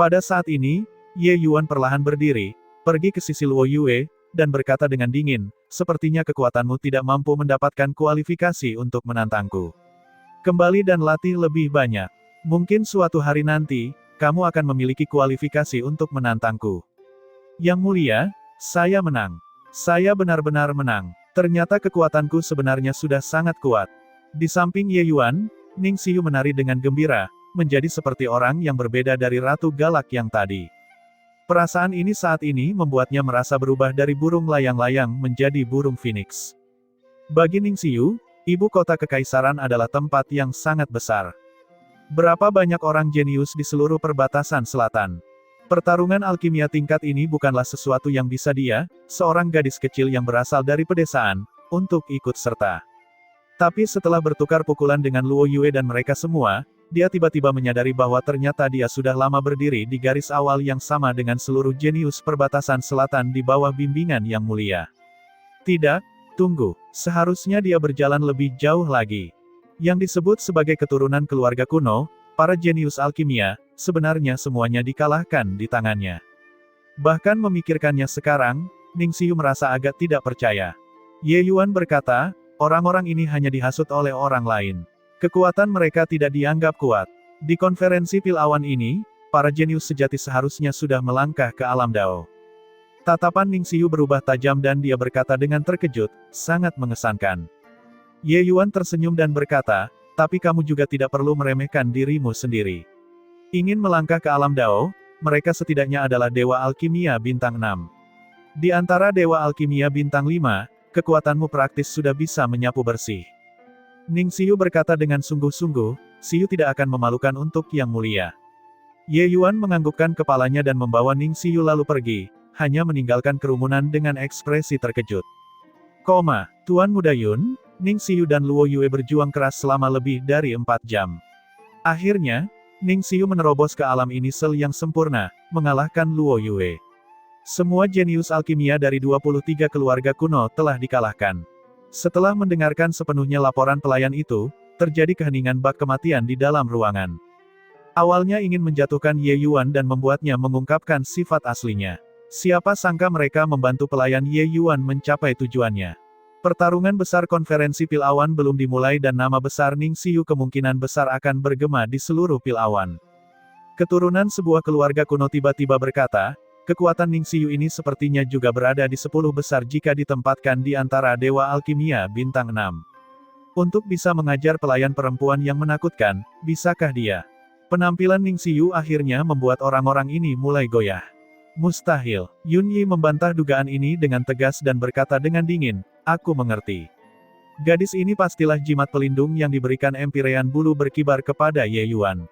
Pada saat ini, Ye Yuan perlahan berdiri, pergi ke sisi Luo Yue, dan berkata dengan dingin, sepertinya kekuatanmu tidak mampu mendapatkan kualifikasi untuk menantangku. Kembali dan latih lebih banyak. Mungkin suatu hari nanti, kamu akan memiliki kualifikasi untuk menantangku. Yang Mulia, saya menang. Saya benar-benar menang. Ternyata kekuatanku sebenarnya sudah sangat kuat. Di samping Ye Yuan, Ning Xiu menari dengan gembira, menjadi seperti orang yang berbeda dari Ratu Galak yang tadi. Perasaan ini saat ini membuatnya merasa berubah dari burung layang-layang menjadi burung phoenix. Bagi Ning Xiu, ibu kota kekaisaran adalah tempat yang sangat besar. Berapa banyak orang jenius di seluruh perbatasan selatan. Pertarungan alkimia tingkat ini bukanlah sesuatu yang bisa dia, seorang gadis kecil yang berasal dari pedesaan, untuk ikut serta. Tapi setelah bertukar pukulan dengan Luo Yue dan mereka semua, dia tiba-tiba menyadari bahwa ternyata dia sudah lama berdiri di garis awal yang sama dengan seluruh jenius perbatasan selatan di bawah bimbingan Yang Mulia. Tidak, tunggu, seharusnya dia berjalan lebih jauh lagi. Yang disebut sebagai keturunan keluarga kuno, para jenius alkimia, sebenarnya semuanya dikalahkan di tangannya. Bahkan memikirkannya sekarang, Ning Xiu merasa agak tidak percaya. Ye Yuan berkata, orang-orang ini hanya dihasut oleh orang lain. Kekuatan mereka tidak dianggap kuat. Di konferensi Pil Awan ini, para jenius sejati seharusnya sudah melangkah ke alam Dao. Tatapan Ning Xiu berubah tajam dan dia berkata dengan terkejut, sangat mengesankan. Ye Yuan tersenyum dan berkata, tapi kamu juga tidak perlu meremehkan dirimu sendiri. Ingin melangkah ke alam Dao, mereka setidaknya adalah Dewa Alkimia Bintang 6. Di antara Dewa Alkimia Bintang 5, kekuatanmu praktis sudah bisa menyapu bersih. Ning Xiu berkata dengan sungguh-sungguh, Xiu tidak akan memalukan untuk Yang Mulia. Ye Yuan menganggukkan kepalanya dan membawa Ning Xiu lalu pergi, hanya meninggalkan kerumunan dengan ekspresi terkejut. Tuan Muda Yun, Ning Xiu dan Luo Yue berjuang keras selama lebih dari 4 jam. Akhirnya, Ning Xiu menerobos ke alam ini yang sempurna, mengalahkan Luo Yue. Semua jenius alkimia dari 23 keluarga kuno telah dikalahkan. Setelah mendengarkan sepenuhnya laporan pelayan itu, terjadi keheningan bak kematian di dalam ruangan. Awalnya ingin menjatuhkan Ye Yuan dan membuatnya mengungkapkan sifat aslinya. Siapa sangka mereka membantu pelayan Ye Yuan mencapai tujuannya. Pertarungan besar konferensi Pil Awan belum dimulai dan nama besar Ning Xiu kemungkinan besar akan bergema di seluruh Pil Awan. Keturunan sebuah keluarga kuno tiba-tiba berkata, kekuatan Ning Xiu ini sepertinya juga berada di 10 besar jika ditempatkan di antara Dewa Alkimia Bintang 6. Untuk bisa mengajar pelayan perempuan yang menakutkan, bisakah dia? Penampilan Ning Xiu akhirnya membuat orang-orang ini mulai goyah. Mustahil. Yun Yi membantah dugaan ini dengan tegas dan berkata dengan dingin, aku mengerti. Gadis ini pastilah jimat pelindung yang diberikan Empirean Bulu Berkibar kepada Ye Yuan.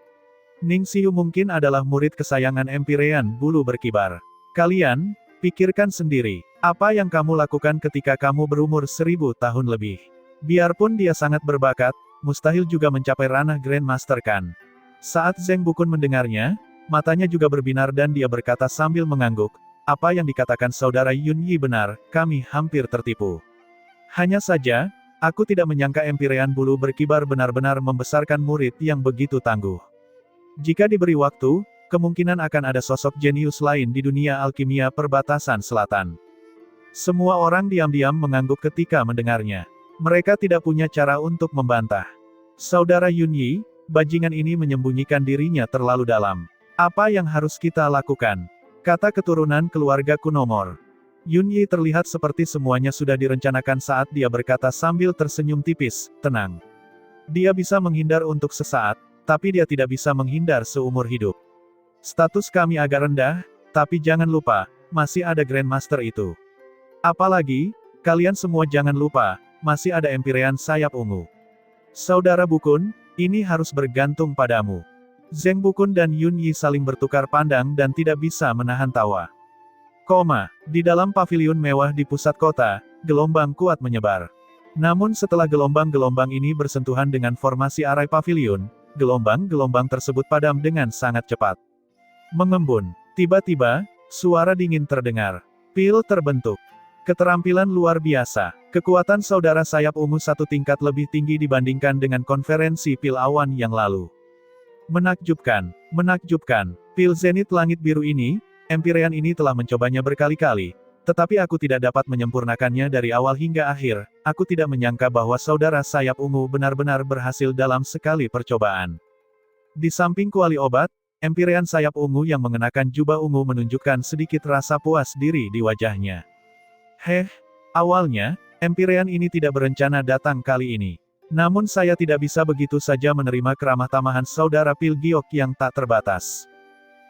Ning Xiu mungkin adalah murid kesayangan Empirean Bulu Berkibar. Kalian, pikirkan sendiri, apa yang kamu lakukan ketika kamu berumur 1000 tahun lebih. Biarpun dia sangat berbakat, mustahil juga mencapai ranah Grandmaster kan. Saat Zheng Bukun mendengarnya, matanya juga berbinar dan dia berkata sambil mengangguk, apa yang dikatakan saudara Yun Yi benar, kami hampir tertipu. Hanya saja, aku tidak menyangka Empirean Bulu Berkibar benar-benar membesarkan murid yang begitu tangguh. Jika diberi waktu, kemungkinan akan ada sosok jenius lain di dunia alkimia perbatasan selatan. Semua orang diam-diam mengangguk ketika mendengarnya. Mereka tidak punya cara untuk membantah. Saudara Yun Yi, bajingan ini menyembunyikan dirinya terlalu dalam. Apa yang harus kita lakukan? Kata keturunan keluarga Kunomor. Yun Yi terlihat seperti semuanya sudah direncanakan saat dia berkata sambil tersenyum tipis, tenang. Dia bisa menghindar untuk sesaat, tapi dia tidak bisa menghindar seumur hidup. Status kami agak rendah, tapi jangan lupa, masih ada Grandmaster itu. Apalagi, kalian semua jangan lupa, masih ada Empirean Sayap Ungu. Saudara Bukun, ini harus bergantung padamu. Zheng Bukun dan Yun Yi saling bertukar pandang dan tidak bisa menahan tawa. Di dalam paviliun mewah di pusat kota, gelombang kuat menyebar. Namun setelah gelombang-gelombang ini bersentuhan dengan formasi arai paviliun, gelombang-gelombang tersebut padam dengan sangat cepat. Mengembun. Tiba-tiba, suara dingin terdengar. Pil terbentuk. Keterampilan luar biasa. Kekuatan saudara sayap ungu satu tingkat lebih tinggi dibandingkan dengan konferensi Pil Awan yang lalu. Menakjubkan, menakjubkan. Pil Zenit Langit Biru ini, Empirean ini telah mencobanya berkali-kali, tetapi aku tidak dapat menyempurnakannya dari awal hingga akhir. Aku tidak menyangka bahwa saudara sayap ungu benar-benar berhasil dalam sekali percobaan. Di samping kuali obat, Empirean sayap ungu yang mengenakan jubah ungu menunjukkan sedikit rasa puas diri di wajahnya. Awalnya, Empirean ini tidak berencana datang kali ini. Namun saya tidak bisa begitu saja menerima keramah tamahan saudara Pil Giok yang tak terbatas.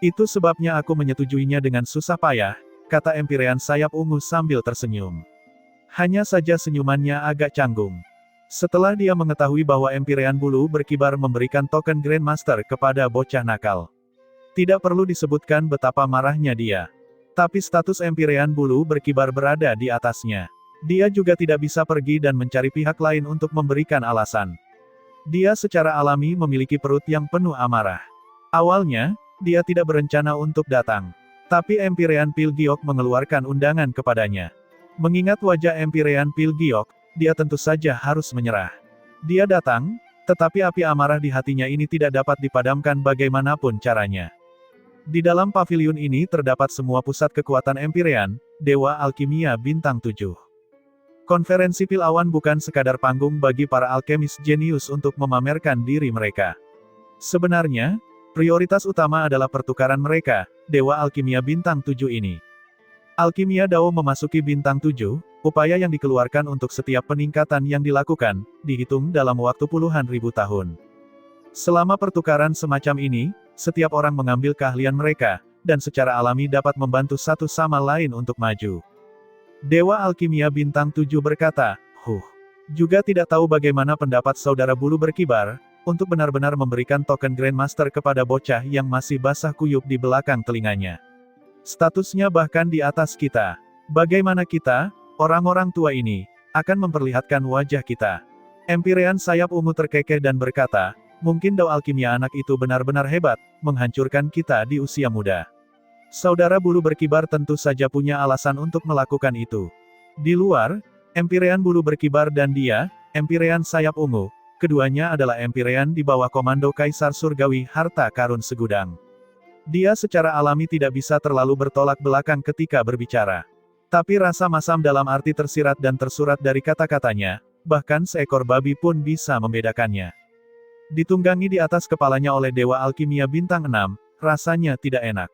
Itu sebabnya aku menyetujuinya dengan susah payah, kata Empirean sayap ungu sambil tersenyum. Hanya saja senyumannya agak canggung. Setelah dia mengetahui bahwa Empirean Bulu Berkibar memberikan token Grandmaster kepada bocah nakal. Tidak perlu disebutkan betapa marahnya dia. Tapi status Empirean Bulu Berkibar berada di atasnya. Dia juga tidak bisa pergi dan mencari pihak lain untuk memberikan alasan. Dia secara alami memiliki perut yang penuh amarah. Awalnya, dia tidak berencana untuk datang. Tapi Empirean Pil Giok mengeluarkan undangan kepadanya. Mengingat wajah Empirean Pil Giok, dia tentu saja harus menyerah. Dia datang, tetapi api amarah di hatinya ini tidak dapat dipadamkan bagaimanapun caranya. Di dalam paviliun ini terdapat semua pusat kekuatan Empirean, Dewa Alkimia Bintang 7. Konferensi Pil Awan bukan sekadar panggung bagi para alkemis jenius untuk memamerkan diri mereka. Sebenarnya, prioritas utama adalah pertukaran mereka, Dewa Alkimia Bintang 7 ini. Alkimia Dao memasuki Bintang 7, upaya yang dikeluarkan untuk setiap peningkatan yang dilakukan, dihitung dalam waktu puluhan ribu tahun. Selama pertukaran semacam ini, setiap orang mengambil keahlian mereka, dan secara alami dapat membantu satu sama lain untuk maju. Dewa Alkimia Bintang 7 berkata, Juga tidak tahu bagaimana pendapat saudara bulu berkibar, untuk benar-benar memberikan token Grandmaster kepada bocah yang masih basah kuyup di belakang telinganya. Statusnya bahkan di atas kita. Bagaimana kita, orang-orang tua ini, akan memperlihatkan wajah kita? Empyrean sayap ungu terkekeh dan berkata, mungkin dao alkimia anak itu benar-benar hebat, menghancurkan kita di usia muda. Saudara bulu berkibar tentu saja punya alasan untuk melakukan itu. Di luar, Empyrean bulu berkibar dan dia, Empyrean sayap ungu, keduanya adalah Empyrean di bawah komando Kaisar Surgawi Harta Karun Segudang. Dia secara alami tidak bisa terlalu bertolak belakang ketika berbicara. Tapi rasa masam dalam arti tersirat dan tersurat dari kata-katanya, bahkan seekor babi pun bisa membedakannya. Ditunggangi di atas kepalanya oleh Dewa Alkimia Bintang 6, rasanya tidak enak.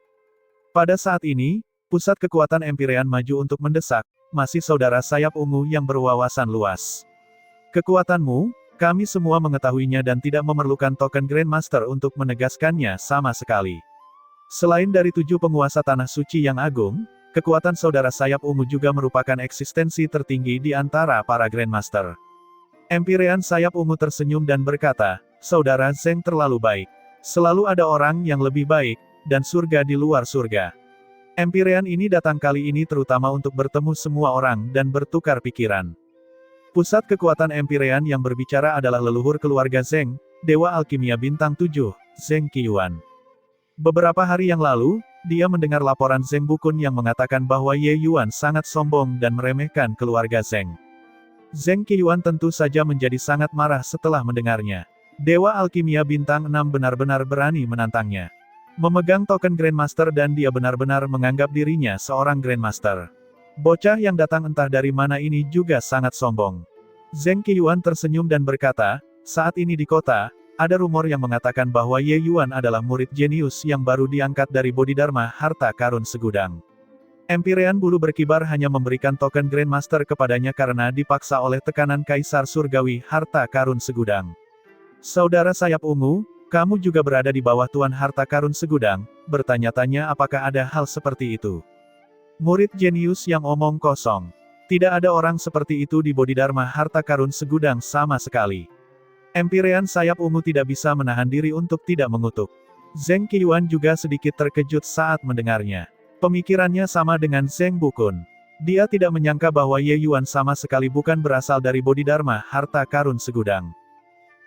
Pada saat ini, pusat kekuatan Empyrean maju untuk mendesak, masih saudara sayap ungu yang berwawasan luas. Kekuatanmu, kami semua mengetahuinya dan tidak memerlukan token Grandmaster untuk menegaskannya sama sekali. Selain dari 7 penguasa tanah suci yang agung, kekuatan saudara sayap ungu juga merupakan eksistensi tertinggi di antara para Grandmaster. Empyrean sayap ungu tersenyum dan berkata, saudara Zeng terlalu baik. Selalu ada orang yang lebih baik, dan surga di luar surga. Empyrean ini datang kali ini terutama untuk bertemu semua orang dan bertukar pikiran. Pusat kekuatan Empyrean yang berbicara adalah leluhur keluarga Zeng, Dewa Alkimia Bintang 7, Zeng Qiyuan. Beberapa hari yang lalu, dia mendengar laporan Zeng Bukun yang mengatakan bahwa Ye Yuan sangat sombong dan meremehkan keluarga Zeng. Zeng Qiyuan tentu saja menjadi sangat marah setelah mendengarnya. Dewa Alkimia Bintang 6 benar-benar berani menantangnya. Memegang token Grandmaster dan dia benar-benar menganggap dirinya seorang Grandmaster. Bocah yang datang entah dari mana ini juga sangat sombong. Zeng Qiyuan tersenyum dan berkata, saat ini di kota, ada rumor yang mengatakan bahwa Ye Yuan adalah murid jenius yang baru diangkat dari Bodhidharma Harta Karun Segudang. Empyrean bulu berkibar hanya memberikan token Grandmaster kepadanya karena dipaksa oleh tekanan Kaisar Surgawi Harta Karun Segudang. Saudara sayap ungu, kamu juga berada di bawah Tuan Harta Karun Segudang, bertanya-tanya apakah ada hal seperti itu. Murid jenius yang omong kosong. Tidak ada orang seperti itu di Bodhidharma Harta Karun Segudang sama sekali. Empyrean sayap ungu tidak bisa menahan diri untuk tidak mengutuk. Zeng Qiyuan juga sedikit terkejut saat mendengarnya. Pemikirannya sama dengan Zeng Bukun. Dia tidak menyangka bahwa Ye Yuan sama sekali bukan berasal dari Bodhidharma Harta Karun Segudang.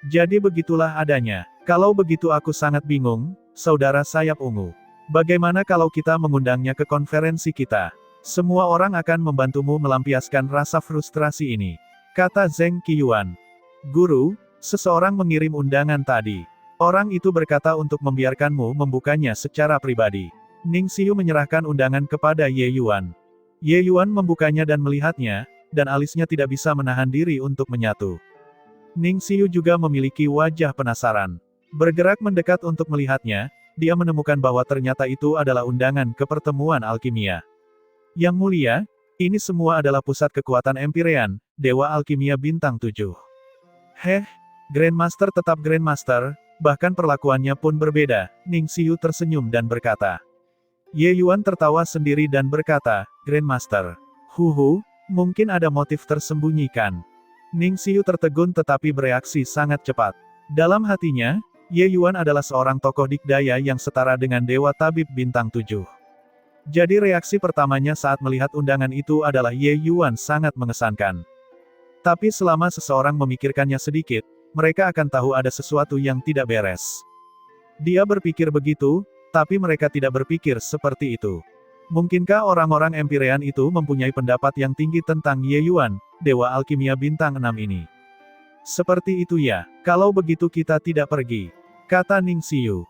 Jadi begitulah adanya. Kalau begitu aku sangat bingung, saudara sayap ungu. Bagaimana kalau kita mengundangnya ke konferensi kita? Semua orang akan membantumu melampiaskan rasa frustrasi ini. Kata Zeng Qiyuan. Guru, seseorang mengirim undangan tadi. Orang itu berkata untuk membiarkanmu membukanya secara pribadi. Ning Xiu menyerahkan undangan kepada Ye Yuan. Ye Yuan membukanya dan melihatnya, dan alisnya tidak bisa menahan diri untuk menyatu. Ning Xiu juga memiliki wajah penasaran. Bergerak mendekat untuk melihatnya, dia menemukan bahwa ternyata itu adalah undangan ke pertemuan alkimia. Yang mulia, ini semua adalah pusat kekuatan Empyrean, Dewa Alkimia Bintang 7. Grandmaster tetap Grandmaster, bahkan perlakuannya pun berbeda, Ning Xiu tersenyum dan berkata. Ye Yuan tertawa sendiri dan berkata, Grandmaster. Mungkin ada motif tersembunyikan. Ning Xiu tertegun tetapi bereaksi sangat cepat. Dalam hatinya, Ye Yuan adalah seorang tokoh dikdaya yang setara dengan Dewa Tabib Bintang 7. Jadi reaksi pertamanya saat melihat undangan itu adalah Ye Yuan sangat mengesankan. Tapi selama seseorang memikirkannya sedikit, mereka akan tahu ada sesuatu yang tidak beres. Dia berpikir begitu, tapi mereka tidak berpikir seperti itu. Mungkinkah orang-orang Empyrean itu mempunyai pendapat yang tinggi tentang Ye Yuan, Dewa Alkimia Bintang 6 ini? Seperti itu ya, kalau begitu kita tidak pergi. Kata Ning Xiu.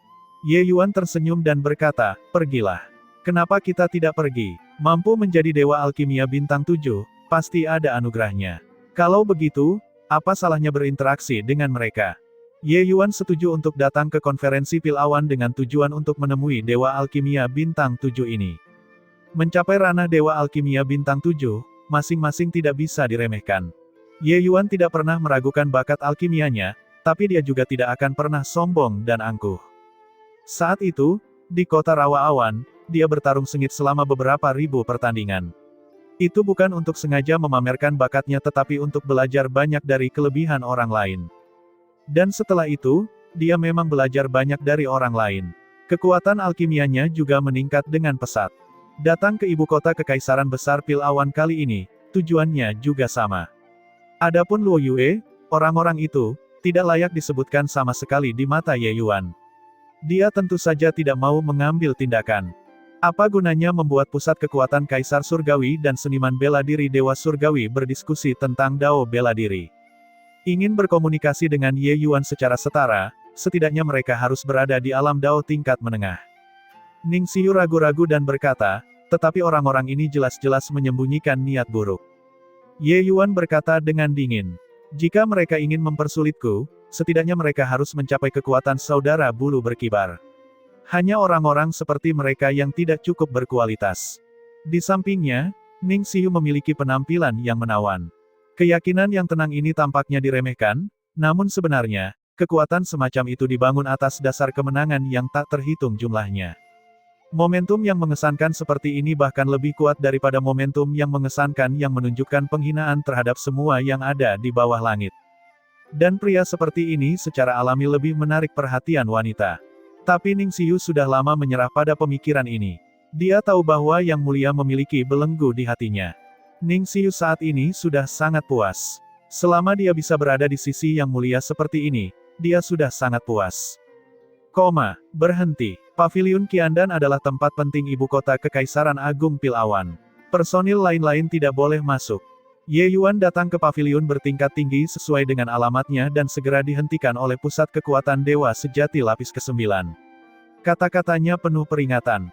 Ye Yuan tersenyum dan berkata, pergilah. Kenapa kita tidak pergi? Mampu menjadi Dewa Alkimia Bintang 7, pasti ada anugerahnya. Kalau begitu, apa salahnya berinteraksi dengan mereka? Ye Yuan setuju untuk datang ke konferensi Pil Awan dengan tujuan untuk menemui Dewa Alkimia Bintang 7 ini. Mencapai ranah Dewa Alkimia Bintang 7, masing-masing tidak bisa diremehkan. Ye Yuan tidak pernah meragukan bakat alkimianya, tapi dia juga tidak akan pernah sombong dan angkuh. Saat itu, di kota Rawa Awan, dia bertarung sengit selama beberapa ribu pertandingan. Itu bukan untuk sengaja memamerkan bakatnya tetapi untuk belajar banyak dari kelebihan orang lain. Dan setelah itu, dia memang belajar banyak dari orang lain. Kekuatan alkimianya juga meningkat dengan pesat. Datang ke ibu kota kekaisaran besar Pil Awan kali ini, tujuannya juga sama. Adapun Luo Yue, orang-orang itu, tidak layak disebutkan sama sekali di mata Ye Yuan. Dia tentu saja tidak mau mengambil tindakan. Apa gunanya membuat pusat kekuatan Kaisar Surgawi dan seniman bela diri Dewa Surgawi berdiskusi tentang Dao bela diri? Ingin berkomunikasi dengan Ye Yuan secara setara, setidaknya mereka harus berada di alam Dao tingkat menengah. Ning Xiu ragu-ragu dan berkata, tetapi orang-orang ini jelas-jelas menyembunyikan niat buruk. Ye Yuan berkata dengan dingin, jika mereka ingin mempersulitku, setidaknya mereka harus mencapai kekuatan saudara bulu berkibar. Hanya orang-orang seperti mereka yang tidak cukup berkualitas. Di sampingnya, Ning Xiu memiliki penampilan yang menawan. Keyakinan yang tenang ini tampaknya diremehkan, namun sebenarnya, kekuatan semacam itu dibangun atas dasar kemenangan yang tak terhitung jumlahnya. Momentum yang mengesankan seperti ini bahkan lebih kuat daripada momentum yang mengesankan yang menunjukkan penghinaan terhadap semua yang ada di bawah langit. Dan pria seperti ini secara alami lebih menarik perhatian wanita. Tapi Ning Xiu sudah lama menyerah pada pemikiran ini. Dia tahu bahwa Yang Mulia memiliki belenggu di hatinya. Ning Xiu saat ini sudah sangat puas. Selama dia bisa berada di sisi Yang Mulia seperti ini, dia sudah sangat puas. Berhenti. Paviliun Qiandan adalah tempat penting ibu kota Kekaisaran Agung Pil Awan. Personil lain-lain tidak boleh masuk. Ye Yuan datang ke paviliun bertingkat tinggi sesuai dengan alamatnya dan segera dihentikan oleh pusat kekuatan Dewa Sejati lapis ke-9. Kata-katanya penuh peringatan.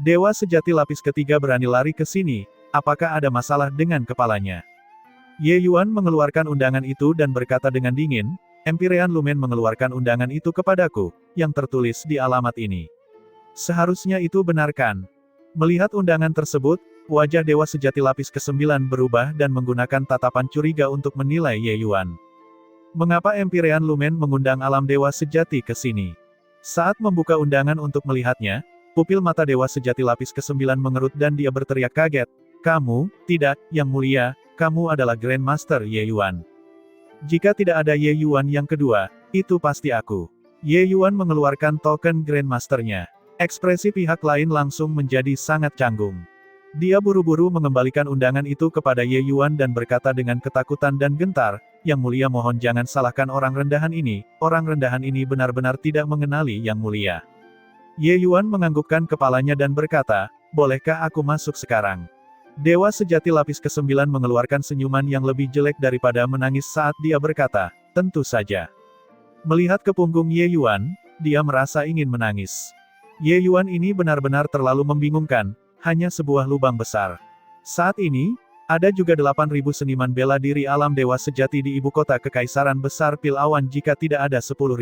Dewa Sejati lapis ketiga berani lari ke sini, apakah ada masalah dengan kepalanya? Ye Yuan mengeluarkan undangan itu dan berkata dengan dingin, Empyrean Lumen mengeluarkan undangan itu kepadaku, yang tertulis di alamat ini. Seharusnya itu benar kan? Melihat undangan tersebut, wajah Dewa Sejati lapis ke-9 berubah dan menggunakan tatapan curiga untuk menilai Ye Yuan. Mengapa Empyrean Lumen mengundang alam Dewa Sejati ke sini? Saat membuka undangan untuk melihatnya, pupil mata Dewa Sejati lapis ke-9 mengerut dan dia berteriak kaget. Kamu, tidak, Yang Mulia, kamu adalah Grandmaster Ye Yuan. Jika tidak ada Ye Yuan yang kedua, itu pasti aku. Ye Yuan mengeluarkan token Grandmaster-nya. Ekspresi pihak lain langsung menjadi sangat canggung. Dia buru-buru mengembalikan undangan itu kepada Ye Yuan dan berkata dengan ketakutan dan gentar, Yang Mulia mohon jangan salahkan orang rendahan ini benar-benar tidak mengenali Yang Mulia. Ye Yuan menganggukkan kepalanya dan berkata, bolehkah aku masuk sekarang? Dewa Sejati lapis ke-9 mengeluarkan senyuman yang lebih jelek daripada menangis saat dia berkata, tentu saja. Melihat ke punggung Ye Yuan, dia merasa ingin menangis. Ye Yuan ini benar-benar terlalu membingungkan, hanya sebuah lubang besar. Saat ini, ada juga 8.000 seniman bela diri alam Dewa Sejati di ibu kota Kekaisaran Besar Pil Awan jika tidak ada 10.000.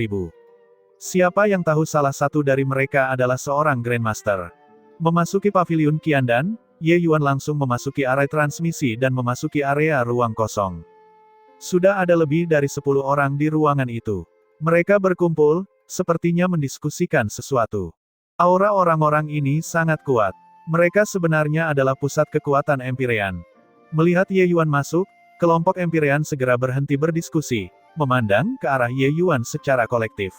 Siapa yang tahu salah satu dari mereka adalah seorang Grandmaster. Memasuki paviliun Qiandan, Ye Yuan langsung memasuki area transmisi dan memasuki area ruang kosong. Sudah ada lebih dari 10 orang di ruangan itu. Mereka berkumpul, sepertinya mendiskusikan sesuatu. Aura orang-orang ini sangat kuat. Mereka sebenarnya adalah pusat kekuatan Empyrean. Melihat Ye Yuan masuk, kelompok Empyrean segera berhenti berdiskusi, memandang ke arah Ye Yuan secara kolektif.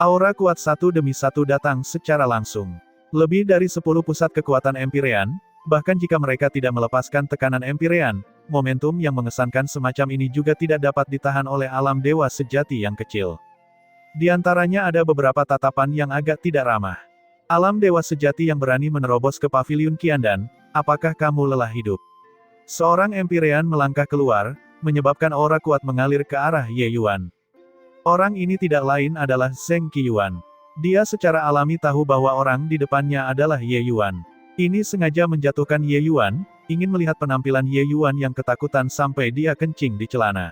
Aura kuat satu demi satu datang secara langsung. Lebih dari 10 pusat kekuatan Empyrean, bahkan jika mereka tidak melepaskan tekanan Empyrean, momentum yang mengesankan semacam ini juga tidak dapat ditahan oleh alam Dewa Sejati yang kecil. Di antaranya ada beberapa tatapan yang agak tidak ramah. Alam Dewa Sejati yang berani menerobos ke paviliun Qiandan, apakah kamu lelah hidup? Seorang Empyrean melangkah keluar, menyebabkan aura kuat mengalir ke arah Ye Yuan. Orang ini tidak lain adalah Zheng Qiyuan. Dia secara alami tahu bahwa orang di depannya adalah Ye Yuan. Ini sengaja menjatuhkan Ye Yuan, ingin melihat penampilan Ye Yuan yang ketakutan sampai dia kencing di celana.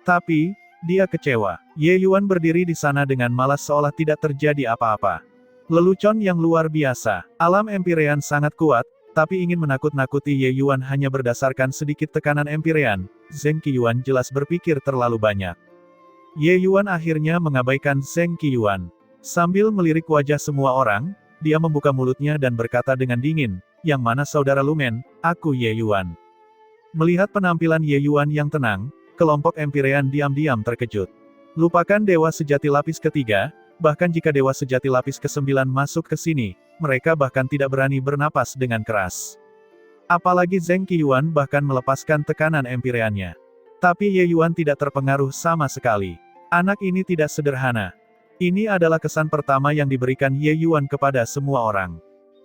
Tapi, dia kecewa. Ye Yuan berdiri di sana dengan malas seolah tidak terjadi apa-apa. Lelucon yang luar biasa. Alam Empyrean sangat kuat, tapi ingin menakut-nakuti Ye Yuan hanya berdasarkan sedikit tekanan Empyrean. Zheng Qiyuan jelas berpikir terlalu banyak. Ye Yuan akhirnya mengabaikan Zheng Qiyuan. Sambil melirik wajah semua orang, dia membuka mulutnya dan berkata dengan dingin, yang mana saudara Lumen, aku Ye Yuan. Melihat penampilan Ye Yuan yang tenang, kelompok Empyrean diam-diam terkejut. Lupakan dewa sejati lapis ketiga, bahkan jika dewa sejati lapis ke-9 masuk ke sini, mereka bahkan tidak berani bernapas dengan keras. Apalagi Zheng Qiyuan bahkan melepaskan tekanan Empyreannya. Tapi Ye Yuan tidak terpengaruh sama sekali. Anak ini tidak sederhana. Ini adalah kesan pertama yang diberikan Ye Yuan kepada semua orang.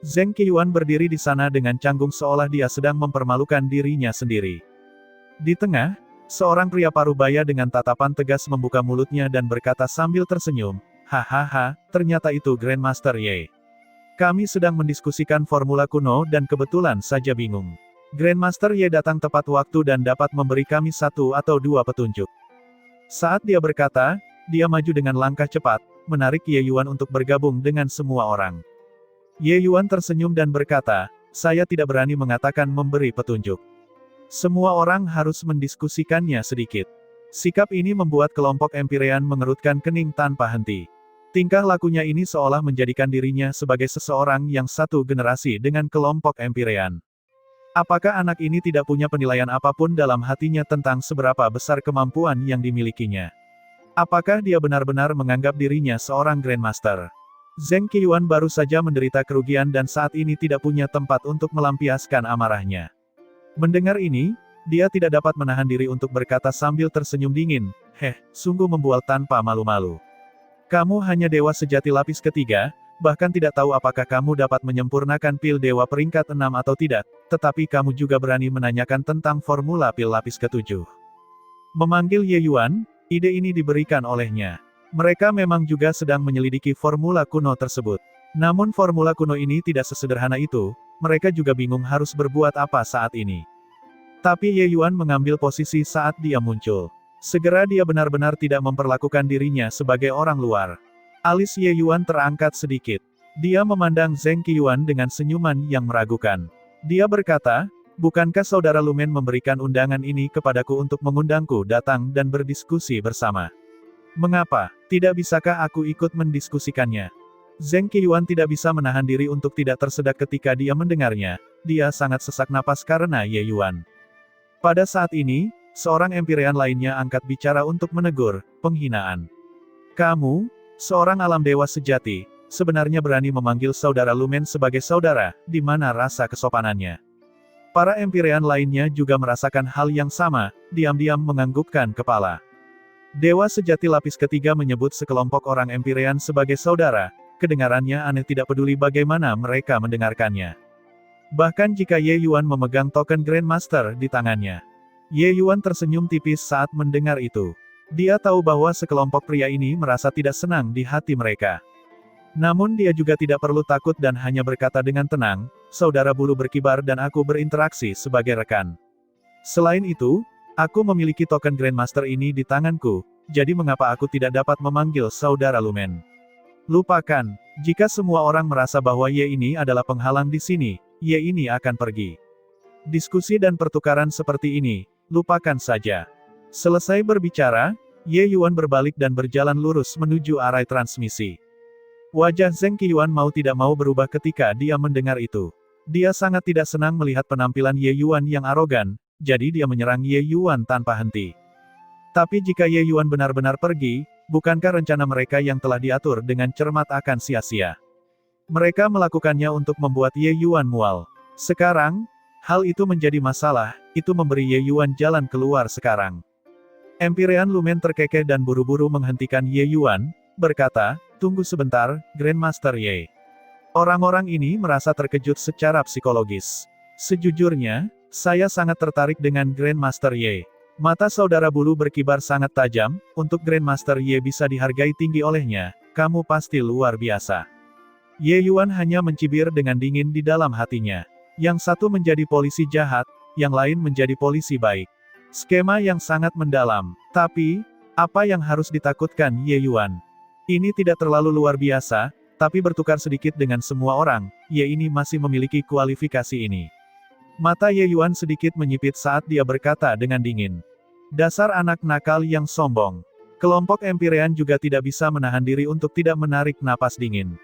Zheng Qiyuan berdiri di sana dengan canggung seolah dia sedang mempermalukan dirinya sendiri. Di tengah, seorang pria parubaya dengan tatapan tegas membuka mulutnya dan berkata sambil tersenyum, "Hahaha, ternyata itu Grandmaster Ye. Kami sedang mendiskusikan formula kuno dan kebetulan saja bingung. Grandmaster Ye datang tepat waktu dan dapat memberi kami 1 atau 2 petunjuk." Saat dia berkata, dia maju dengan langkah cepat, menarik Ye Yuan untuk bergabung dengan semua orang. Ye Yuan tersenyum dan berkata, "Saya tidak berani mengatakan memberi petunjuk. Semua orang harus mendiskusikannya sedikit." Sikap ini membuat kelompok Empyrean mengerutkan kening tanpa henti. Tingkah lakunya ini seolah menjadikan dirinya sebagai seseorang yang satu generasi dengan kelompok Empyrean. Apakah anak ini tidak punya penilaian apapun dalam hatinya tentang seberapa besar kemampuan yang dimilikinya? Apakah dia benar-benar menganggap dirinya seorang Grandmaster? Zheng Qiyuan baru saja menderita kerugian dan saat ini tidak punya tempat untuk melampiaskan amarahnya. Mendengar ini, dia tidak dapat menahan diri untuk berkata sambil tersenyum dingin, sungguh membual tanpa malu-malu. Kamu hanya dewa sejati lapis ketiga, bahkan tidak tahu apakah kamu dapat menyempurnakan pil dewa peringkat 6 atau tidak, tetapi kamu juga berani menanyakan tentang formula pil lapis ke-7. Memanggil Ye Yuan, ide ini diberikan olehnya. Mereka memang juga sedang menyelidiki formula kuno tersebut. Namun formula kuno ini tidak sesederhana itu, mereka juga bingung harus berbuat apa saat ini. Tapi Ye Yuan mengambil posisi saat dia muncul. Segera dia benar-benar tidak memperlakukan dirinya sebagai orang luar. Alis Ye Yuan terangkat sedikit. Dia memandang Zheng Qiyuan dengan senyuman yang meragukan. Dia berkata, "Bukankah saudara Lumen memberikan undangan ini kepadaku untuk mengundangku datang dan berdiskusi bersama? Mengapa, tidak bisakah aku ikut mendiskusikannya?" Zheng Qiyuan tidak bisa menahan diri untuk tidak tersedak ketika dia mendengarnya. Dia sangat sesak napas karena Ye Yuan. Pada saat ini, seorang Empyrean lainnya angkat bicara untuk menegur, "Penghinaan. Kamu, seorang alam dewa sejati, sebenarnya berani memanggil saudara Lumen sebagai saudara, di mana rasa kesopanannya?" Para Empyrean lainnya juga merasakan hal yang sama, diam-diam menganggukkan kepala. Dewa sejati lapis ketiga menyebut sekelompok orang Empyrean sebagai saudara, kedengarannya aneh tidak peduli bagaimana mereka mendengarkannya. Bahkan jika Ye Yuan memegang token Grandmaster di tangannya. Ye Yuan tersenyum tipis saat mendengar itu. Dia tahu bahwa sekelompok pria ini merasa tidak senang di hati mereka. Namun dia juga tidak perlu takut dan hanya berkata dengan tenang, "Saudara bulu berkibar dan aku berinteraksi sebagai rekan. Selain itu, aku memiliki token Grandmaster ini di tanganku, jadi mengapa aku tidak dapat memanggil saudara Lumen? Lupakan, jika semua orang merasa bahwa Ye ini adalah penghalang di sini, Ye ini akan pergi. Diskusi dan pertukaran seperti ini, lupakan saja." Selesai berbicara, Ye Yuan berbalik dan berjalan lurus menuju arai transmisi. Wajah Zheng Qiyuan mau tidak mau berubah ketika dia mendengar itu. Dia sangat tidak senang melihat penampilan Ye Yuan yang arogan, jadi dia menyerang Ye Yuan tanpa henti. Tapi jika Ye Yuan benar-benar pergi, bukankah rencana mereka yang telah diatur dengan cermat akan sia-sia? Mereka melakukannya untuk membuat Ye Yuan mual. Sekarang, hal itu menjadi masalah, itu memberi Ye Yuan jalan keluar sekarang. Empyrean Lumen terkekeh dan buru-buru menghentikan Ye Yuan, berkata, "Tunggu sebentar, Grandmaster Ye." Orang-orang ini merasa terkejut secara psikologis. Sejujurnya, saya sangat tertarik dengan Grandmaster Ye. Mata saudara bulu berkibar sangat tajam, untuk Grandmaster Ye bisa dihargai tinggi olehnya, kamu pasti luar biasa. Ye Yuan hanya mencibir dengan dingin di dalam hatinya. Yang satu menjadi polisi jahat, yang lain menjadi polisi baik. Skema yang sangat mendalam. Tapi, apa yang harus ditakutkan Ye Yuan? Ini tidak terlalu luar biasa, tapi bertukar sedikit dengan semua orang, Ye ini masih memiliki kualifikasi ini. Mata Ye Yuan sedikit menyipit saat dia berkata dengan dingin. Dasar anak nakal yang sombong. Kelompok Empyrean juga tidak bisa menahan diri untuk tidak menarik napas dingin.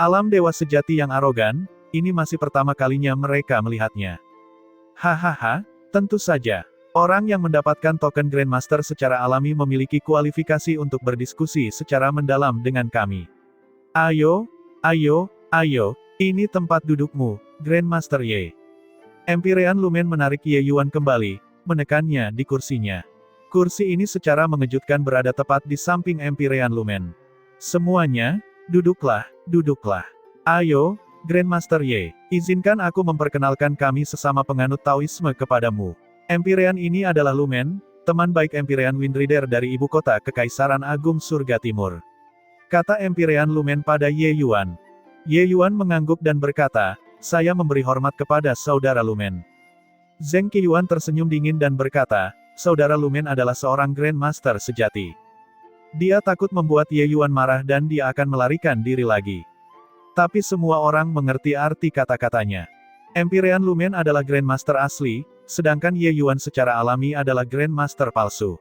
Alam dewa sejati yang arogan, ini masih pertama kalinya mereka melihatnya. Hahaha, tentu saja. Orang yang mendapatkan token Grandmaster secara alami memiliki kualifikasi untuk berdiskusi secara mendalam dengan kami. Ayo, ayo, ayo, ini tempat dudukmu, Grandmaster Ye. Empyrean Lumen menarik Ye Yuan kembali, menekannya di kursinya. Kursi ini secara mengejutkan berada tepat di samping Empyrean Lumen. Semuanya, duduklah, duduklah. Ayo, Grandmaster Ye, izinkan aku memperkenalkan kami sesama penganut Taoisme kepadamu. Empyrean ini adalah Lumen, teman baik Empyrean Windrider dari ibu kota Kekaisaran Agung Surga Timur. Kata Empyrean Lumen pada Ye Yuan. Ye Yuan mengangguk dan berkata, saya memberi hormat kepada Saudara Lumen. Zheng Qiyuan tersenyum dingin dan berkata, Saudara Lumen adalah seorang Grandmaster sejati. Dia takut membuat Ye Yuan marah dan dia akan melarikan diri lagi. Tapi semua orang mengerti arti kata-katanya. Empyrean Lumen adalah Grandmaster asli, sedangkan Ye Yuan secara alami adalah Grandmaster palsu.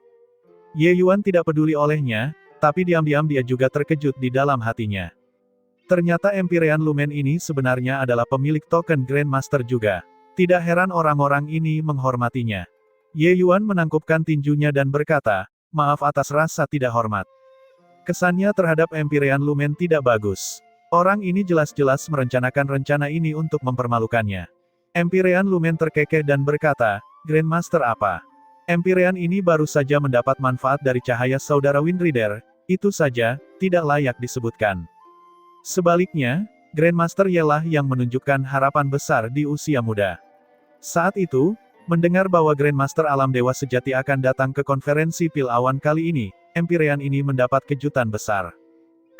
Ye Yuan tidak peduli olehnya, tapi diam-diam dia juga terkejut di dalam hatinya. Ternyata Empyrean Lumen ini sebenarnya adalah pemilik token Grandmaster juga. Tidak heran orang-orang ini menghormatinya. Ye Yuan menangkupkan tinjunya dan berkata, maaf atas rasa tidak hormat. Kesannya terhadap Empyrean Lumen tidak bagus. Orang ini jelas-jelas merencanakan rencana ini untuk mempermalukannya. Empyrean Lumen terkekeh dan berkata, Grandmaster apa? Empyrean ini baru saja mendapat manfaat dari cahaya Saudara Windrider, itu saja, tidak layak disebutkan. Sebaliknya, Grandmaster ialah yang menunjukkan harapan besar di usia muda. Saat itu, mendengar bahwa Grandmaster Alam Dewa Sejati akan datang ke konferensi Pil Awan kali ini, Empyrean ini mendapat kejutan besar.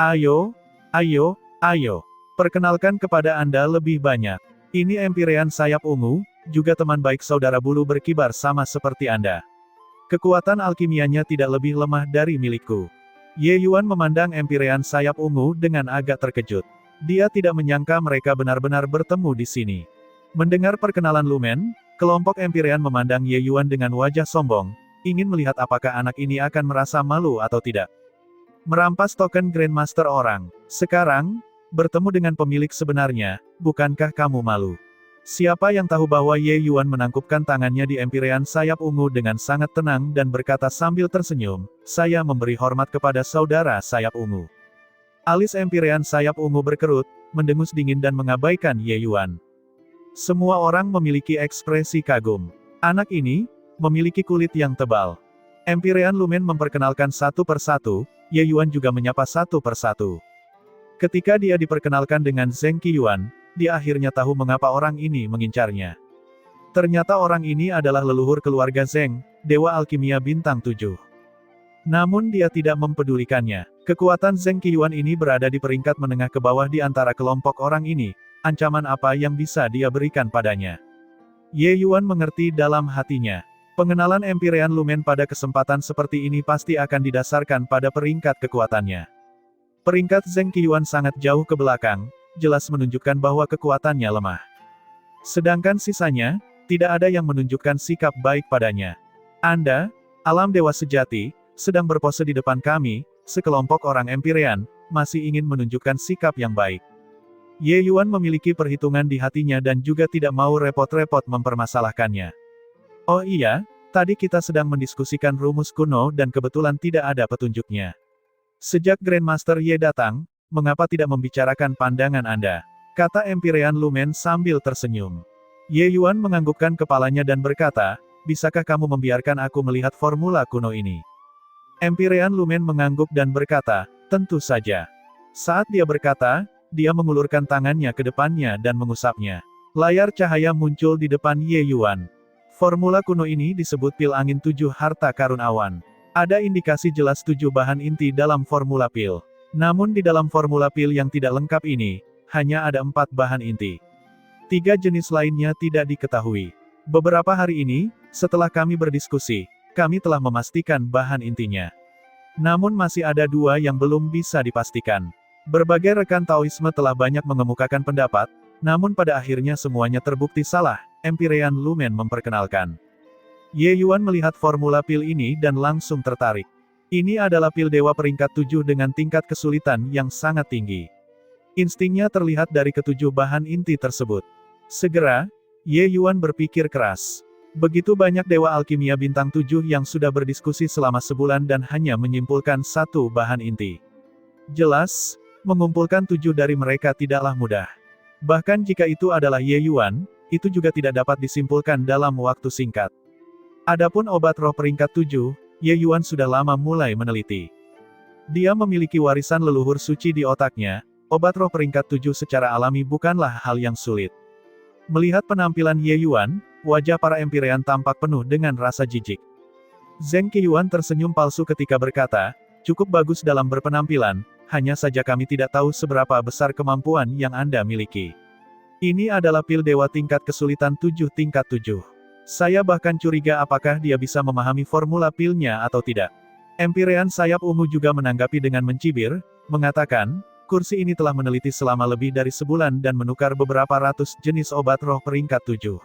Ayo, ayo, ayo, perkenalkan kepada Anda lebih banyak. Ini Empyrean Sayap Ungu, juga teman baik Saudara Bulu berkibar sama seperti Anda. Kekuatan alkimianya tidak lebih lemah dari milikku. Ye Yuan memandang Empyrean Sayap Ungu dengan agak terkejut. Dia tidak menyangka mereka benar-benar bertemu di sini. Mendengar perkenalan Lumen, kelompok Empyrean memandang Ye Yuan dengan wajah sombong, ingin melihat apakah anak ini akan merasa malu atau tidak. Merampas token Grandmaster orang. Sekarang, bertemu dengan pemilik sebenarnya, bukankah kamu malu? Siapa yang tahu bahwa Ye Yuan menangkupkan tangannya di Empyrean Sayap Ungu dengan sangat tenang dan berkata sambil tersenyum, saya memberi hormat kepada Saudara Sayap Ungu. Alis Empyrean Sayap Ungu berkerut, mendengus dingin dan mengabaikan Ye Yuan. Semua orang memiliki ekspresi kagum. Anak ini, memiliki kulit yang tebal. Empyrean Lumen memperkenalkan satu persatu, Ye Yuan juga menyapa satu persatu. Ketika dia diperkenalkan dengan Zheng Qiyuan, dia akhirnya tahu mengapa orang ini mengincarnya. Ternyata orang ini adalah leluhur keluarga Zheng, Dewa Alkimia Bintang 7. Namun dia tidak mempedulikannya. Kekuatan Zheng Qiyuan ini berada di peringkat menengah ke bawah di antara kelompok orang ini, ancaman apa yang bisa dia berikan padanya. Ye Yuan mengerti dalam hatinya. Pengenalan Empyrean Lumen pada kesempatan seperti ini pasti akan didasarkan pada peringkat kekuatannya. Peringkat Zheng Qiyuan sangat jauh ke belakang, jelas menunjukkan bahwa kekuatannya lemah. Sedangkan sisanya, tidak ada yang menunjukkan sikap baik padanya. Anda, alam dewa sejati, sedang berpose di depan kami, sekelompok orang Empyrean, masih ingin menunjukkan sikap yang baik. Ye Yuan memiliki perhitungan di hatinya dan juga tidak mau repot-repot mempermasalahkannya. Oh iya, tadi kita sedang mendiskusikan rumus kuno dan kebetulan tidak ada petunjuknya. Sejak Grandmaster Ye datang, mengapa tidak membicarakan pandangan Anda? Kata Empyrean Lumen sambil tersenyum. Ye Yuan menganggukkan kepalanya dan berkata, bisakah kamu membiarkan aku melihat formula kuno ini? Empyrean Lumen mengangguk dan berkata, tentu saja. Saat dia berkata, dia mengulurkan tangannya ke depannya dan mengusapnya. Layar cahaya muncul di depan Ye Yuan. Formula kuno ini disebut pil angin 7 harta karun awan. Ada indikasi jelas 7 bahan inti dalam formula pil. Namun di dalam formula pil yang tidak lengkap ini, hanya ada 4 bahan inti. 3 jenis lainnya tidak diketahui. Beberapa hari ini, setelah kami berdiskusi, kami telah memastikan bahan intinya. Namun masih ada 2 yang belum bisa dipastikan. Berbagai rekan Taoisme telah banyak mengemukakan pendapat, namun pada akhirnya semuanya terbukti salah, Empyrean Lumen memperkenalkan. Ye Yuan melihat formula pil ini dan langsung tertarik. Ini adalah pil dewa peringkat 7 dengan tingkat kesulitan yang sangat tinggi. Instingnya terlihat dari ketujuh bahan inti tersebut. Segera, Ye Yuan berpikir keras. Begitu banyak dewa alkimia bintang 7 yang sudah berdiskusi selama sebulan dan hanya menyimpulkan satu bahan inti. Jelas, mengumpulkan 7 dari mereka tidaklah mudah. Bahkan jika itu adalah Ye Yuan, itu juga tidak dapat disimpulkan dalam waktu singkat. Adapun obat roh peringkat 7, Ye Yuan sudah lama mulai meneliti. Dia memiliki warisan leluhur suci di otaknya, obat roh peringkat 7 secara alami bukanlah hal yang sulit. Melihat penampilan Ye Yuan, wajah para Empyrean tampak penuh dengan rasa jijik. Zheng Qiuan tersenyum palsu ketika berkata, cukup bagus dalam berpenampilan, hanya saja kami tidak tahu seberapa besar kemampuan yang Anda miliki. Ini adalah pil dewa tingkat kesulitan 7 tingkat 7. Saya bahkan curiga apakah dia bisa memahami formula pilnya atau tidak. Empyrean sayap ungu juga menanggapi dengan mencibir, mengatakan, kursi ini telah meneliti selama lebih dari sebulan dan menukar beberapa ratus jenis obat roh peringkat 7.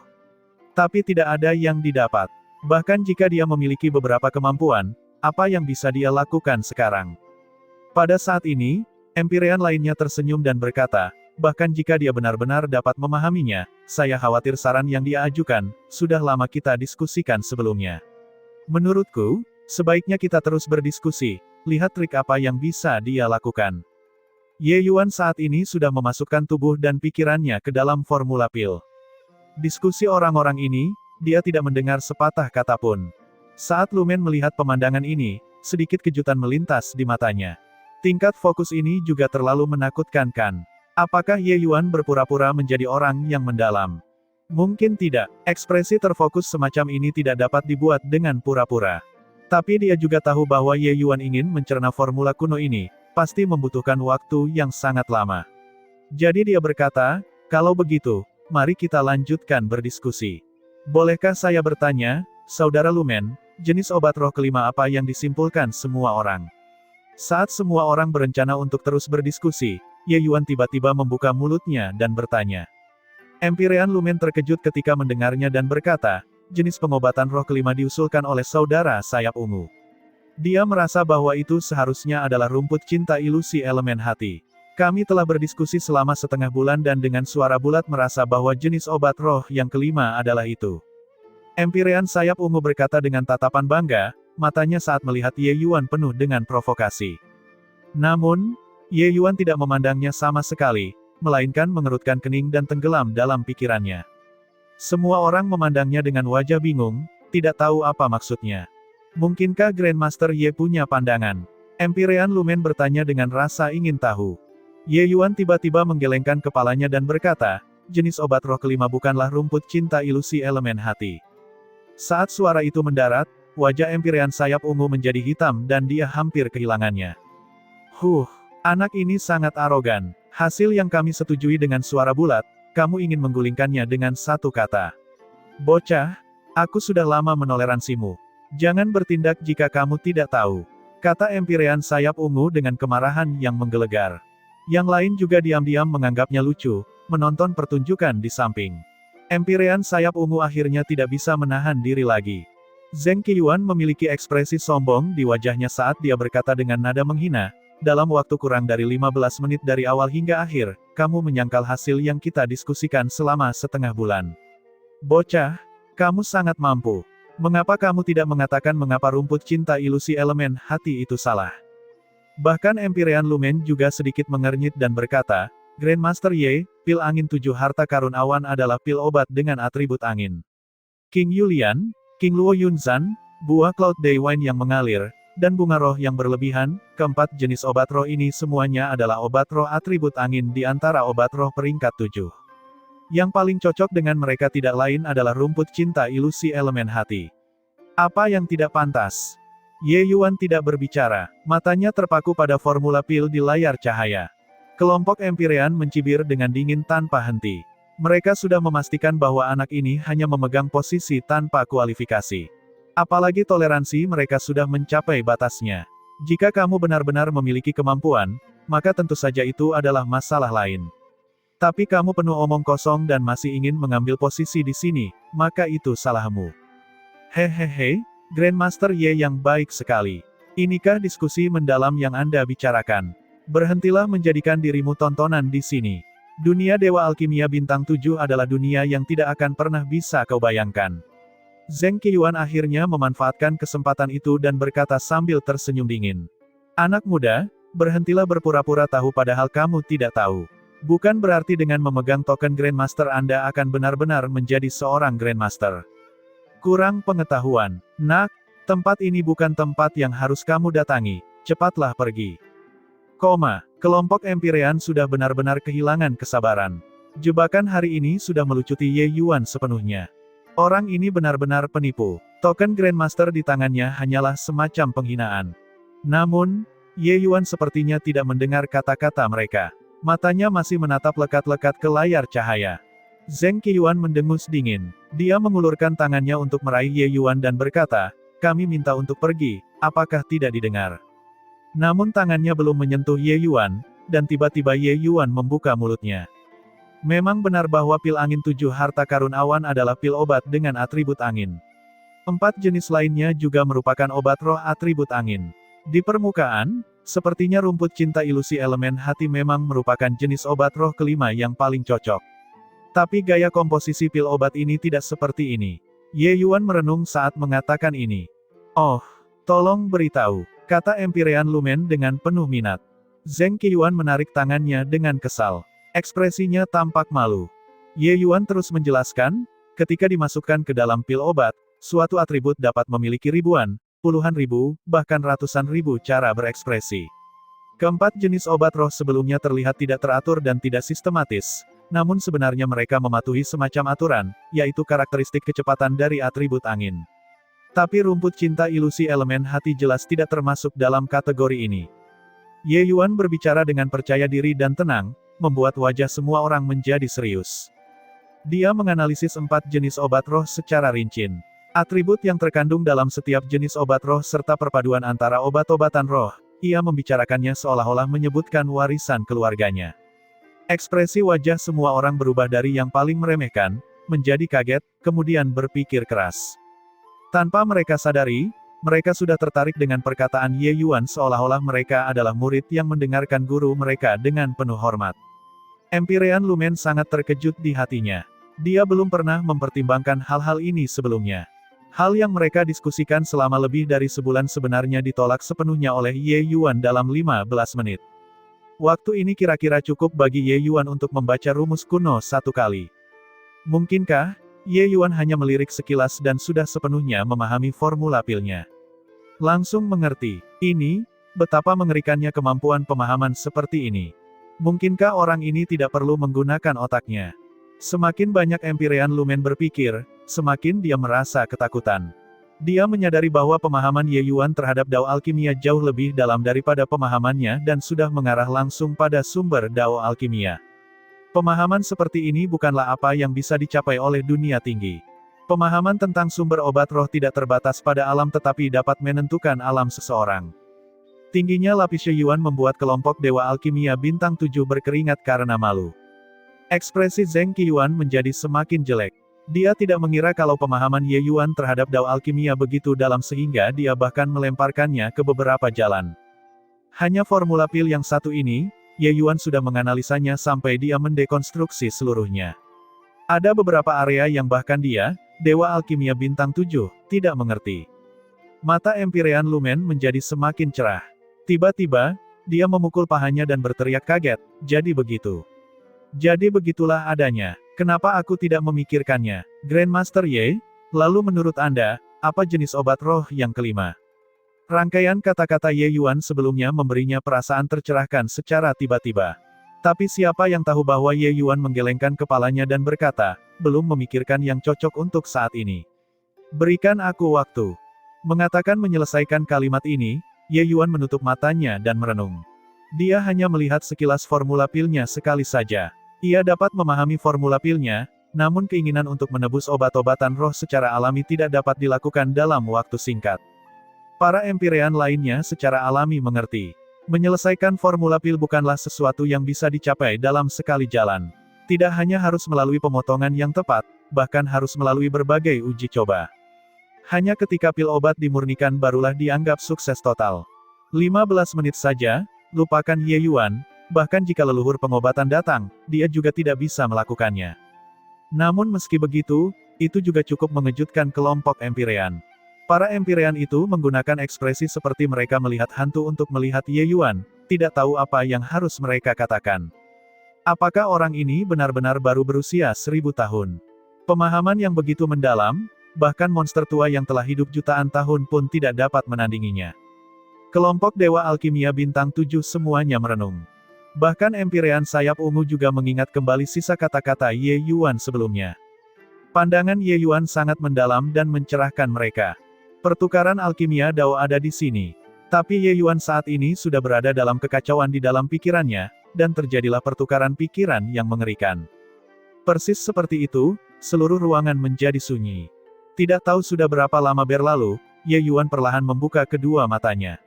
Tapi tidak ada yang didapat. Bahkan jika dia memiliki beberapa kemampuan, apa yang bisa dia lakukan sekarang? Pada saat ini, Empyrean lainnya tersenyum dan berkata, bahkan jika dia benar-benar dapat memahaminya, saya khawatir saran yang dia ajukan, sudah lama kita diskusikan sebelumnya. Menurutku, sebaiknya kita terus berdiskusi, lihat trik apa yang bisa dia lakukan. Ye Yuan saat ini sudah memasukkan tubuh dan pikirannya ke dalam formula pil. Diskusi orang-orang ini, dia tidak mendengar sepatah kata pun. Saat Lumen melihat pemandangan ini, sedikit kejutan melintas di matanya. Tingkat fokus ini juga terlalu menakutkan kan? Apakah Ye Yuan berpura-pura menjadi orang yang mendalam? Mungkin tidak, ekspresi terfokus semacam ini tidak dapat dibuat dengan pura-pura. Tapi dia juga tahu bahwa Ye Yuan ingin mencerna formula kuno ini, pasti membutuhkan waktu yang sangat lama. Jadi dia berkata, kalau begitu, mari kita lanjutkan berdiskusi. Bolehkah saya bertanya, Saudara Lumen, jenis obat roh kelima apa yang disimpulkan semua orang? Saat semua orang berencana untuk terus berdiskusi, Ye Yuan tiba-tiba membuka mulutnya dan bertanya. Empyrean Lumen terkejut ketika mendengarnya dan berkata, jenis pengobatan roh kelima diusulkan oleh Saudara Sayap Ungu. Dia merasa bahwa itu seharusnya adalah rumput cinta ilusi elemen hati. Kami telah berdiskusi selama setengah bulan dan dengan suara bulat merasa bahwa jenis obat roh yang kelima adalah itu. Empyrean Sayap Ungu berkata dengan tatapan bangga, matanya saat melihat Ye Yuan penuh dengan provokasi. Namun, Ye Yuan tidak memandangnya sama sekali, melainkan mengerutkan kening dan tenggelam dalam pikirannya. Semua orang memandangnya dengan wajah bingung, tidak tahu apa maksudnya. Mungkinkah Grandmaster Ye punya pandangan? Empyrean Lumen bertanya dengan rasa ingin tahu. Ye Yuan tiba-tiba menggelengkan kepalanya dan berkata, jenis obat roh kelima bukanlah rumput cinta ilusi elemen hati. Saat suara itu mendarat, wajah Empyrean Sayap Ungu menjadi hitam dan dia hampir kehilangannya. Anak ini sangat arogan. Hasil yang kami setujui dengan suara bulat, kamu ingin menggulingkannya dengan satu kata. Bocah, aku sudah lama menoleransimu. Jangan bertindak jika kamu tidak tahu, kata Empyrean Sayap Ungu dengan kemarahan yang menggelegar. Yang lain juga diam-diam menganggapnya lucu, menonton pertunjukan di samping. Empyrean Sayap Ungu akhirnya tidak bisa menahan diri lagi. Zheng Qiuan memiliki ekspresi sombong di wajahnya saat dia berkata dengan nada menghina, dalam waktu kurang dari 15 menit dari awal hingga akhir, kamu menyangkal hasil yang kita diskusikan selama setengah bulan. Bocah, kamu sangat mampu. Mengapa kamu tidak mengatakan mengapa rumput cinta ilusi elemen hati itu salah? Bahkan Empyrean Lumen juga sedikit mengernyit dan berkata, Grandmaster Ye, pil angin 7 harta karun awan adalah pil obat dengan atribut angin. King Yulian, King Luo Yunzan, buah Cloud Day Wine yang mengalir, dan bunga roh yang berlebihan, keempat jenis obat roh ini semuanya adalah obat roh atribut angin di antara obat roh peringkat 7. Yang paling cocok dengan mereka tidak lain adalah rumput cinta ilusi elemen hati. Apa yang tidak pantas? Ye Yuan tidak berbicara, matanya terpaku pada formula pil di layar cahaya. Kelompok Empyrean mencibir dengan dingin tanpa henti. Mereka sudah memastikan bahwa anak ini hanya memegang posisi tanpa kualifikasi. Apalagi toleransi mereka sudah mencapai batasnya. Jika kamu benar-benar memiliki kemampuan, maka tentu saja itu adalah masalah lain. Tapi kamu penuh omong kosong dan masih ingin mengambil posisi di sini, maka itu salahmu. Hehehe, Grandmaster Ye yang baik sekali. Inikah diskusi mendalam yang Anda bicarakan? Berhentilah menjadikan dirimu tontonan di sini. Dunia Dewa Alkimia Bintang 7 adalah dunia yang tidak akan pernah bisa kau bayangkan. Zheng Qiuan akhirnya memanfaatkan kesempatan itu dan berkata sambil tersenyum dingin. Anak muda, berhentilah berpura-pura tahu padahal kamu tidak tahu. Bukan berarti dengan memegang token Grandmaster Anda akan benar-benar menjadi seorang Grandmaster. Kurang pengetahuan. Nak, tempat ini bukan tempat yang harus kamu datangi. Cepatlah pergi. Kelompok Empyrean sudah benar-benar kehilangan kesabaran. Jebakan hari ini sudah melucuti Ye Yuan sepenuhnya. Orang ini benar-benar penipu. Token Grandmaster di tangannya hanyalah semacam penghinaan. Namun, Ye Yuan sepertinya tidak mendengar kata-kata mereka. Matanya masih menatap lekat-lekat ke layar cahaya. Zheng Qiuan mendengus dingin. Dia mengulurkan tangannya untuk meraih Ye Yuan dan berkata, "Kami minta untuk pergi, apakah tidak didengar?" Namun tangannya belum menyentuh Ye Yuan, dan tiba-tiba Ye Yuan membuka mulutnya. Memang benar bahwa pil angin 7 harta karun awan adalah pil obat dengan atribut angin. 4 jenis lainnya juga merupakan obat roh atribut angin. Di permukaan, sepertinya rumput cinta ilusi elemen hati memang merupakan jenis obat roh kelima yang paling cocok. Tapi gaya komposisi pil obat ini tidak seperti ini. Ye Yuan merenung saat mengatakan ini. "Oh, tolong beritahu," kata Empyrean Lumen dengan penuh minat. Zheng Qiuan menarik tangannya dengan kesal. Ekspresinya tampak malu. Ye Yuan terus menjelaskan, ketika dimasukkan ke dalam pil obat, suatu atribut dapat memiliki ribuan, puluhan ribu, bahkan ratusan ribu cara berekspresi. Keempat jenis obat roh sebelumnya terlihat tidak teratur dan tidak sistematis, namun sebenarnya mereka mematuhi semacam aturan, yaitu karakteristik kecepatan dari atribut angin. Tapi rumput cinta ilusi elemen hati jelas tidak termasuk dalam kategori ini. Ye Yuan berbicara dengan percaya diri dan tenang, membuat wajah semua orang menjadi serius. Dia menganalisis 4 jenis obat roh secara rinci. Atribut yang terkandung dalam setiap jenis obat roh serta perpaduan antara obat-obatan roh, ia membicarakannya seolah-olah menyebutkan warisan keluarganya. Ekspresi wajah semua orang berubah dari yang paling meremehkan, menjadi kaget, kemudian berpikir keras. Tanpa mereka sadari, mereka sudah tertarik dengan perkataan Ye Yuan seolah-olah mereka adalah murid yang mendengarkan guru mereka dengan penuh hormat. Empyrean Lumen sangat terkejut di hatinya. Dia belum pernah mempertimbangkan hal-hal ini sebelumnya. Hal yang mereka diskusikan selama lebih dari sebulan sebenarnya ditolak sepenuhnya oleh Ye Yuan dalam 15 menit. Waktu ini kira-kira cukup bagi Ye Yuan untuk membaca rumus kuno 1 kali. Mungkinkah Ye Yuan hanya melirik sekilas dan sudah sepenuhnya memahami formula pilnya? Langsung mengerti. Ini, betapa mengerikannya kemampuan pemahaman seperti ini. Mungkinkah orang ini tidak perlu menggunakan otaknya? Semakin banyak Empyrean Lumen berpikir, semakin dia merasa ketakutan. Dia menyadari bahwa pemahaman Ye Yuan terhadap Dao Alkimia jauh lebih dalam daripada pemahamannya dan sudah mengarah langsung pada sumber Dao Alkimia. Pemahaman seperti ini bukanlah apa yang bisa dicapai oleh dunia tinggi. Pemahaman tentang sumber obat roh tidak terbatas pada alam tetapi dapat menentukan alam seseorang. Tingginya lapis Ye Yuan membuat kelompok Dewa Alkimia Bintang 7 berkeringat karena malu. Ekspresi Zheng Qiuan menjadi semakin jelek. Dia tidak mengira kalau pemahaman Ye Yuan terhadap Dao Alkimia begitu dalam sehingga dia bahkan melemparkannya ke beberapa jalan. Hanya formula pil yang satu ini, Ye Yuan sudah menganalisanya sampai dia mendekonstruksi seluruhnya. Ada beberapa area yang bahkan dia, Dewa Alkimia Bintang 7, tidak mengerti. Mata Empyrean Lumen menjadi semakin cerah. Tiba-tiba, dia memukul pahanya dan berteriak kaget, "Jadi begitu. Jadi begitulah adanya. Kenapa aku tidak memikirkannya? Grandmaster Ye, lalu menurut Anda, apa jenis obat roh yang kelima?" Rangkaian kata-kata Ye Yuan sebelumnya memberinya perasaan tercerahkan secara tiba-tiba. Tapi siapa yang tahu bahwa Ye Yuan menggelengkan kepalanya dan berkata, "Belum memikirkan yang cocok untuk saat ini. Berikan aku waktu." Mengatakan menyelesaikan kalimat ini, Ye Yuan menutup matanya dan merenung. Dia hanya melihat sekilas formula pilnya sekali saja. Ia dapat memahami formula pilnya, namun keinginan untuk menebus obat-obatan roh secara alami tidak dapat dilakukan dalam waktu singkat. Para Empyrean lainnya secara alami mengerti. Menyelesaikan formula pil bukanlah sesuatu yang bisa dicapai dalam sekali jalan. Tidak hanya harus melalui pemotongan yang tepat, bahkan harus melalui berbagai uji coba. Hanya ketika pil obat dimurnikan barulah dianggap sukses total. 15 menit saja, lupakan Ye Yuan, bahkan jika leluhur pengobatan datang, dia juga tidak bisa melakukannya. Namun meski begitu, itu juga cukup mengejutkan kelompok Empyrean. Para Empyrean itu menggunakan ekspresi seperti mereka melihat hantu untuk melihat Ye Yuan, tidak tahu apa yang harus mereka katakan. Apakah orang ini benar-benar baru berusia 1000 tahun? Pemahaman yang begitu mendalam, bahkan monster tua yang telah hidup jutaan tahun pun tidak dapat menandinginya. Kelompok Dewa Alkimia Bintang 7 semuanya merenung. Bahkan Empyrean sayap ungu juga mengingat kembali sisa kata-kata Ye Yuan sebelumnya. Pandangan Ye Yuan sangat mendalam dan mencerahkan mereka. Pertukaran alkimia Dao ada di sini. Tapi Ye Yuan saat ini sudah berada dalam kekacauan di dalam pikirannya, dan terjadilah pertukaran pikiran yang mengerikan. Persis seperti itu, seluruh ruangan menjadi sunyi. Tidak tahu sudah berapa lama berlalu, Ye Yuan perlahan membuka kedua matanya.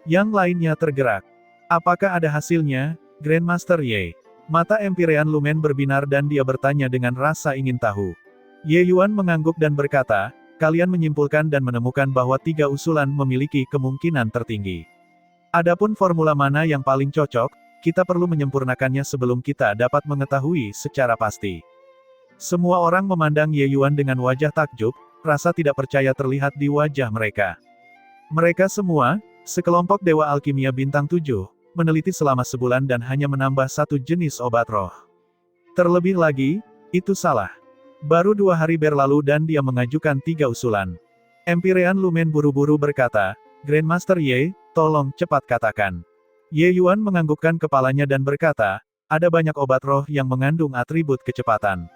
Yang lainnya tergerak. Apakah ada hasilnya, Grandmaster Ye? Mata Empyrean Lumen berbinar dan dia bertanya dengan rasa ingin tahu. Ye Yuan mengangguk dan berkata, kalian menyimpulkan dan menemukan bahwa 3 usulan memiliki kemungkinan tertinggi. Adapun formula mana yang paling cocok, kita perlu menyempurnakannya sebelum kita dapat mengetahui secara pasti. Semua orang memandang Ye Yuan dengan wajah takjub, rasa tidak percaya terlihat di wajah mereka. Mereka semua, sekelompok Dewa Alkimia Bintang 7, meneliti selama sebulan dan hanya menambah 1 jenis obat roh. Terlebih lagi, itu salah. Baru 2 hari berlalu dan dia mengajukan 3 usulan. Empyrean Lumen buru-buru berkata, Grandmaster Ye, tolong cepat katakan. Ye Yuan menganggukkan kepalanya dan berkata, ada banyak obat roh yang mengandung atribut kecepatan.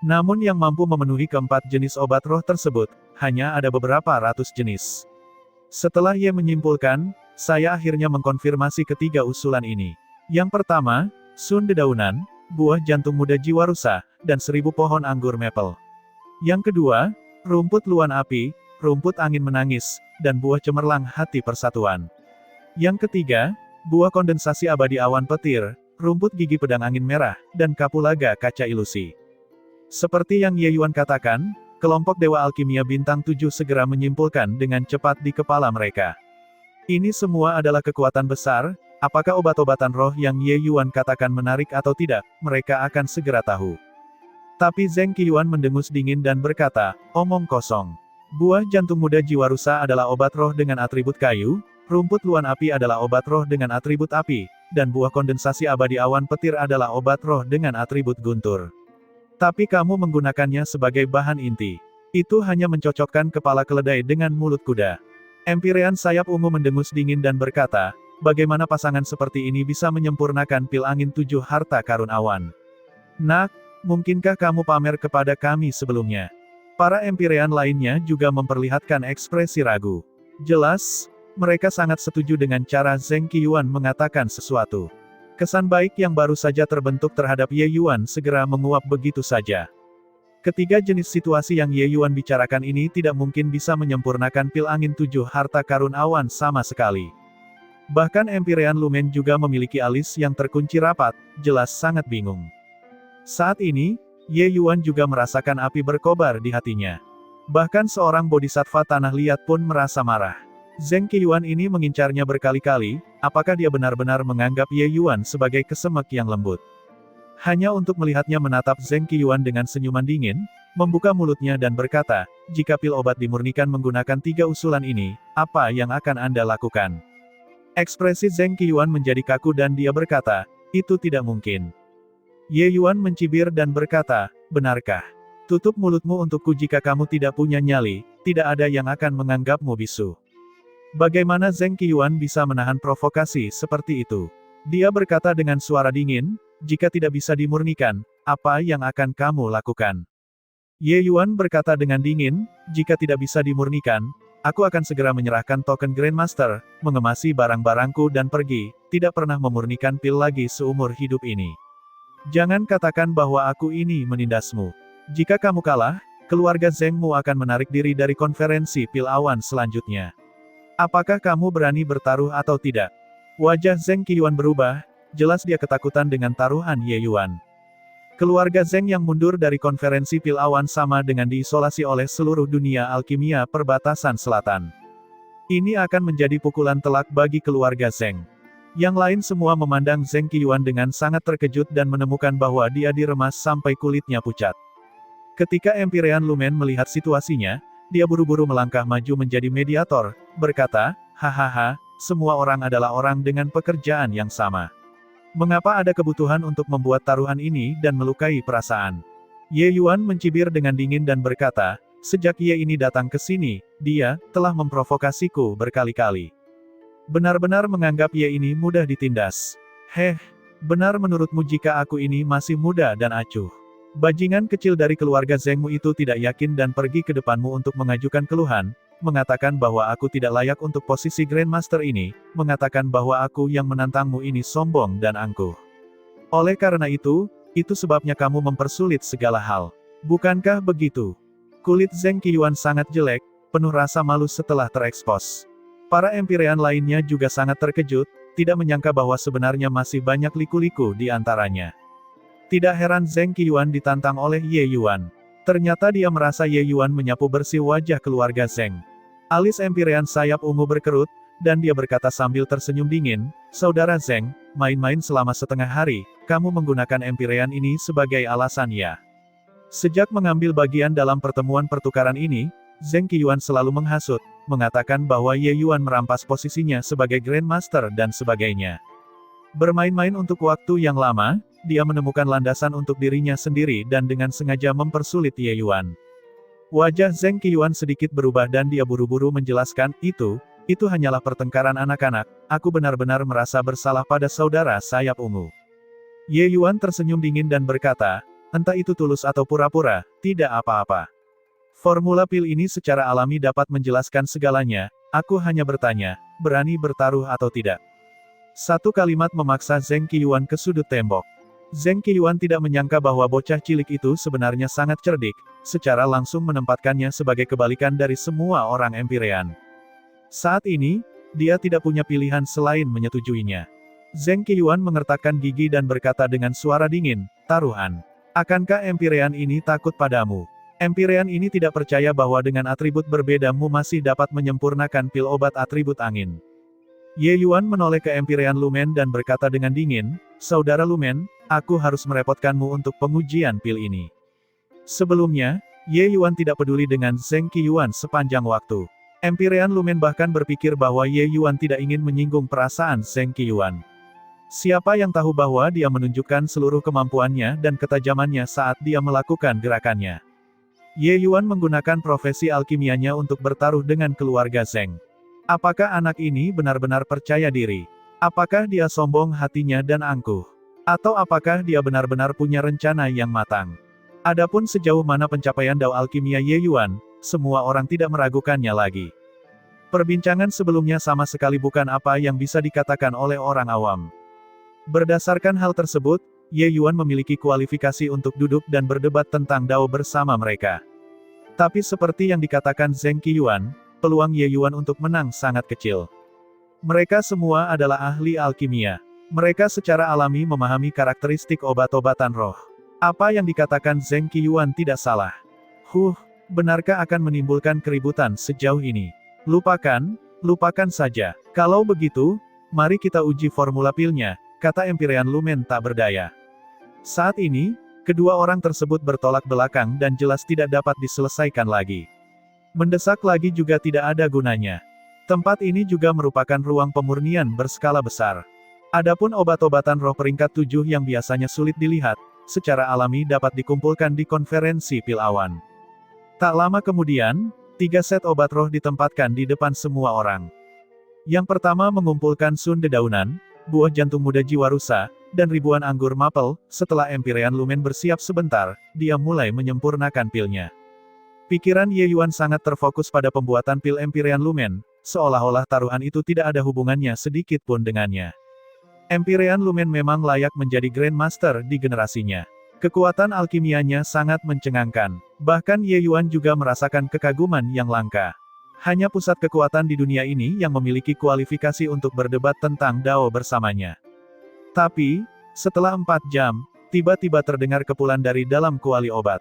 Namun yang mampu memenuhi keempat jenis obat roh tersebut, hanya ada beberapa ratus jenis. Setelah Ye menyimpulkan, saya akhirnya mengkonfirmasi ketiga usulan ini. Yang pertama, Sun Dedaunan, buah jantung muda jiwa rusa, dan 1000 pohon anggur maple. Yang kedua, rumput luan api, rumput angin menangis, dan buah cemerlang hati persatuan. Yang ketiga, buah kondensasi abadi awan petir, rumput gigi pedang angin merah, dan kapulaga kaca ilusi. Seperti yang Ye Yuan katakan, kelompok Dewa Alkimia Bintang 7 segera menyimpulkan dengan cepat di kepala mereka. Ini semua adalah kekuatan besar. Apakah obat-obatan roh yang Ye Yuan katakan menarik atau tidak, mereka akan segera tahu. Tapi Zheng Qiuan mendengus dingin dan berkata, omong kosong. Buah jantung muda jiwa rusa adalah obat roh dengan atribut kayu, rumput luan api adalah obat roh dengan atribut api, dan buah kondensasi abadi awan petir adalah obat roh dengan atribut guntur. Tapi kamu menggunakannya sebagai bahan inti. Itu hanya mencocokkan kepala keledai dengan mulut kuda. Empyrean sayap ungu mendengus dingin dan berkata, bagaimana pasangan seperti ini bisa menyempurnakan pil angin 7 harta karun awan? Nak, mungkinkah kamu pamer kepada kami sebelumnya? Para Empyrean lainnya juga memperlihatkan ekspresi ragu. Jelas, mereka sangat setuju dengan cara Zheng Qiuan mengatakan sesuatu. Kesan baik yang baru saja terbentuk terhadap Ye Yuan segera menguap begitu saja. Ketiga jenis situasi yang Ye Yuan bicarakan ini tidak mungkin bisa menyempurnakan pil angin 7 harta karun awan sama sekali. Bahkan Empyrean Lumen juga memiliki alis yang terkunci rapat, jelas sangat bingung. Saat ini, Ye Yuan juga merasakan api berkobar di hatinya. Bahkan seorang bodhisattva tanah liat pun merasa marah. Zheng Qiuan ini mengincarnya berkali-kali, apakah dia benar-benar menganggap Ye Yuan sebagai kesemek yang lembut? Hanya untuk melihatnya menatap Zheng Qiuan dengan senyuman dingin, membuka mulutnya dan berkata, jika pil obat dimurnikan menggunakan 3 usulan ini, apa yang akan Anda lakukan? Ekspresi Zheng Qiuan menjadi kaku dan dia berkata, itu tidak mungkin. Ye Yuan mencibir dan berkata, benarkah? Tutup mulutmu untukku jika kamu tidak punya nyali, tidak ada yang akan menganggapmu bisu. Bagaimana Zheng Qiuan bisa menahan provokasi seperti itu? Dia berkata dengan suara dingin, jika tidak bisa dimurnikan, apa yang akan kamu lakukan? Ye Yuan berkata dengan dingin, jika tidak bisa dimurnikan, aku akan segera menyerahkan token Grandmaster, mengemasi barang-barangku dan pergi, tidak pernah memurnikan pil lagi seumur hidup ini. Jangan katakan bahwa aku ini menindasmu. Jika kamu kalah, keluarga Zhengmu akan menarik diri dari konferensi pil awan selanjutnya. Apakah kamu berani bertaruh atau tidak? Wajah Zheng Qiuan berubah, jelas dia ketakutan dengan taruhan Ye Yuan. Keluarga Zheng yang mundur dari konferensi pil awan sama dengan diisolasi oleh seluruh dunia alkimia perbatasan selatan. Ini akan menjadi pukulan telak bagi keluarga Zheng. Yang lain semua memandang Zheng Qiuan dengan sangat terkejut dan menemukan bahwa dia diremas sampai kulitnya pucat. Ketika Empyrean Lumen melihat situasinya, dia buru-buru melangkah maju menjadi mediator, berkata, "Hahaha, semua orang adalah orang dengan pekerjaan yang sama. Mengapa ada kebutuhan untuk membuat taruhan ini dan melukai perasaan?" Ye Yuan mencibir dengan dingin dan berkata, "Sejak Ye ini datang ke sini, dia telah memprovokasiku berkali-kali. Benar-benar menganggap Ye ini mudah ditindas. Heh, benar menurutmu jika aku ini masih muda dan acuh? Bajingan kecil dari keluarga Zhengmu itu tidak yakin dan pergi ke depanmu untuk mengajukan keluhan, mengatakan bahwa aku tidak layak untuk posisi Grandmaster ini, mengatakan bahwa aku yang menantangmu ini sombong dan angkuh. Oleh karena itu sebabnya kamu mempersulit segala hal. Bukankah begitu?" Kulit Zheng Qiuan sangat jelek, penuh rasa malu setelah terekspos. Para Empyrean lainnya juga sangat terkejut, tidak menyangka bahwa sebenarnya masih banyak liku-liku di antaranya. Tidak heran Zheng Qiuan ditantang oleh Ye Yuan. Ternyata dia merasa Ye Yuan menyapu bersih wajah keluarga Zheng. Alis Empyrean sayap ungu berkerut, dan dia berkata sambil tersenyum dingin, "Saudara Zheng, main-main selama setengah hari, kamu menggunakan Empyrean ini sebagai alasan ya?" Sejak mengambil bagian dalam pertemuan pertukaran ini, Zheng Qiuan selalu menghasut, mengatakan bahwa Ye Yuan merampas posisinya sebagai Grandmaster dan sebagainya. Bermain-main untuk waktu yang lama, dia menemukan landasan untuk dirinya sendiri dan dengan sengaja mempersulit Ye Yuan. Wajah Zheng Qiuan sedikit berubah dan dia buru-buru menjelaskan, itu hanyalah pertengkaran anak-anak, aku benar-benar merasa bersalah pada saudara sayap ungu." Ye Yuan tersenyum dingin dan berkata, "Entah itu tulus atau pura-pura, tidak apa-apa. Formula pil ini secara alami dapat menjelaskan segalanya, aku hanya bertanya, berani bertaruh atau tidak?" Satu kalimat memaksa Zheng Qiuan ke sudut tembok. Zheng Qiuan tidak menyangka bahwa bocah cilik itu sebenarnya sangat cerdik, secara langsung menempatkannya sebagai kebalikan dari semua orang Empyrean. Saat ini, dia tidak punya pilihan selain menyetujuinya. Zheng Qiuan mengertakkan gigi dan berkata dengan suara dingin, "Taruhan. Akankah Empyrean ini takut padamu? Empyrean ini tidak percaya bahwa dengan atribut berbedamu masih dapat menyempurnakan pil obat atribut angin." Ye Yuan menoleh ke Empyrean Lumen dan berkata dengan dingin, "Saudara Lumen, aku harus merepotkanmu untuk pengujian pil ini." Sebelumnya, Ye Yuan tidak peduli dengan Zheng Qiuan sepanjang waktu. Empyrean Lumen bahkan berpikir bahwa Ye Yuan tidak ingin menyinggung perasaan Zheng Qiuan. Siapa yang tahu bahwa dia menunjukkan seluruh kemampuannya dan ketajamannya saat dia melakukan gerakannya. Ye Yuan menggunakan profesi alkimianya untuk bertaruh dengan keluarga Zheng. Apakah anak ini benar-benar percaya diri? Apakah dia sombong hatinya dan angkuh? Atau apakah dia benar-benar punya rencana yang matang? Adapun sejauh mana pencapaian dao alkimia Ye Yuan, semua orang tidak meragukannya lagi. Perbincangan sebelumnya sama sekali bukan apa yang bisa dikatakan oleh orang awam. Berdasarkan hal tersebut, Ye Yuan memiliki kualifikasi untuk duduk dan berdebat tentang dao bersama mereka. Tapi seperti yang dikatakan Zheng Qiuan, peluang Ye Yuan untuk menang sangat kecil. Mereka semua adalah ahli alkimia. Mereka secara alami memahami karakteristik obat-obatan roh. Apa yang dikatakan Zheng Qiuan tidak salah. Benarkah akan menimbulkan keributan sejauh ini? Lupakan saja. Kalau begitu, mari kita uji formula pilnya, kata Empyrean Lumen tak berdaya. Saat ini, kedua orang tersebut bertolak belakang dan jelas tidak dapat diselesaikan lagi. Mendesak lagi juga tidak ada gunanya. Tempat ini juga merupakan ruang pemurnian berskala besar. Adapun obat-obatan roh peringkat 7 yang biasanya sulit dilihat, secara alami dapat dikumpulkan di konferensi pil awan. Tak lama kemudian, 3 set obat roh ditempatkan di depan semua orang. Yang pertama mengumpulkan sun dedaunan, buah jantung muda jiwa rusa, dan ribuan anggur maple. Setelah Empyrean Lumen bersiap sebentar, dia mulai menyempurnakan pilnya. Pikiran Ye Yuan sangat terfokus pada pembuatan pil Empyrean Lumen, seolah-olah taruhan itu tidak ada hubungannya sedikit pun dengannya. Empyrean Lumen memang layak menjadi Grandmaster di generasinya. Kekuatan alkimianya sangat mencengangkan. Bahkan Ye Yuan juga merasakan kekaguman yang langka. Hanya pusat kekuatan di dunia ini yang memiliki kualifikasi untuk berdebat tentang dao bersamanya. Tapi, setelah 4 jam, tiba-tiba terdengar kepulan dari dalam kuali obat.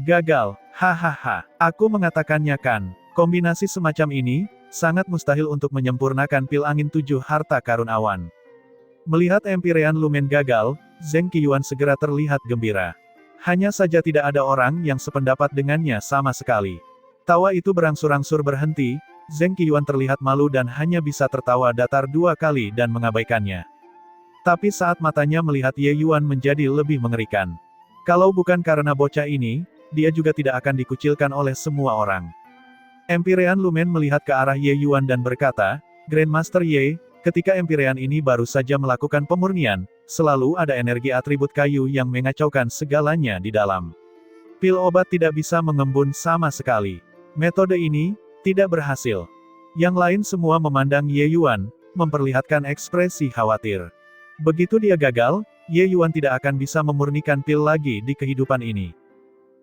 Gagal, hahaha, aku mengatakannya kan, kombinasi semacam ini, sangat mustahil untuk menyempurnakan pil angin 7 harta karun awan. Melihat Empyrean Lumen gagal, Zheng Qiuan segera terlihat gembira. Hanya saja tidak ada orang yang sependapat dengannya sama sekali. Tawa itu berangsur-angsur berhenti, Zheng Qiuan terlihat malu dan hanya bisa tertawa datar 2 kali dan mengabaikannya. Tapi saat matanya melihat Ye Yuan menjadi lebih mengerikan. Kalau bukan karena bocah ini, dia juga tidak akan dikucilkan oleh semua orang. Empyrean Lumen melihat ke arah Ye Yuan dan berkata, Grandmaster Ye, ketika Empyrean ini baru saja melakukan pemurnian, selalu ada energi atribut kayu yang mengacaukan segalanya di dalam. Pil obat tidak bisa mengembun sama sekali. Metode ini tidak berhasil. Yang lain semua memandang Ye Yuan, memperlihatkan ekspresi khawatir. Begitu dia gagal, Ye Yuan tidak akan bisa memurnikan pil lagi di kehidupan ini.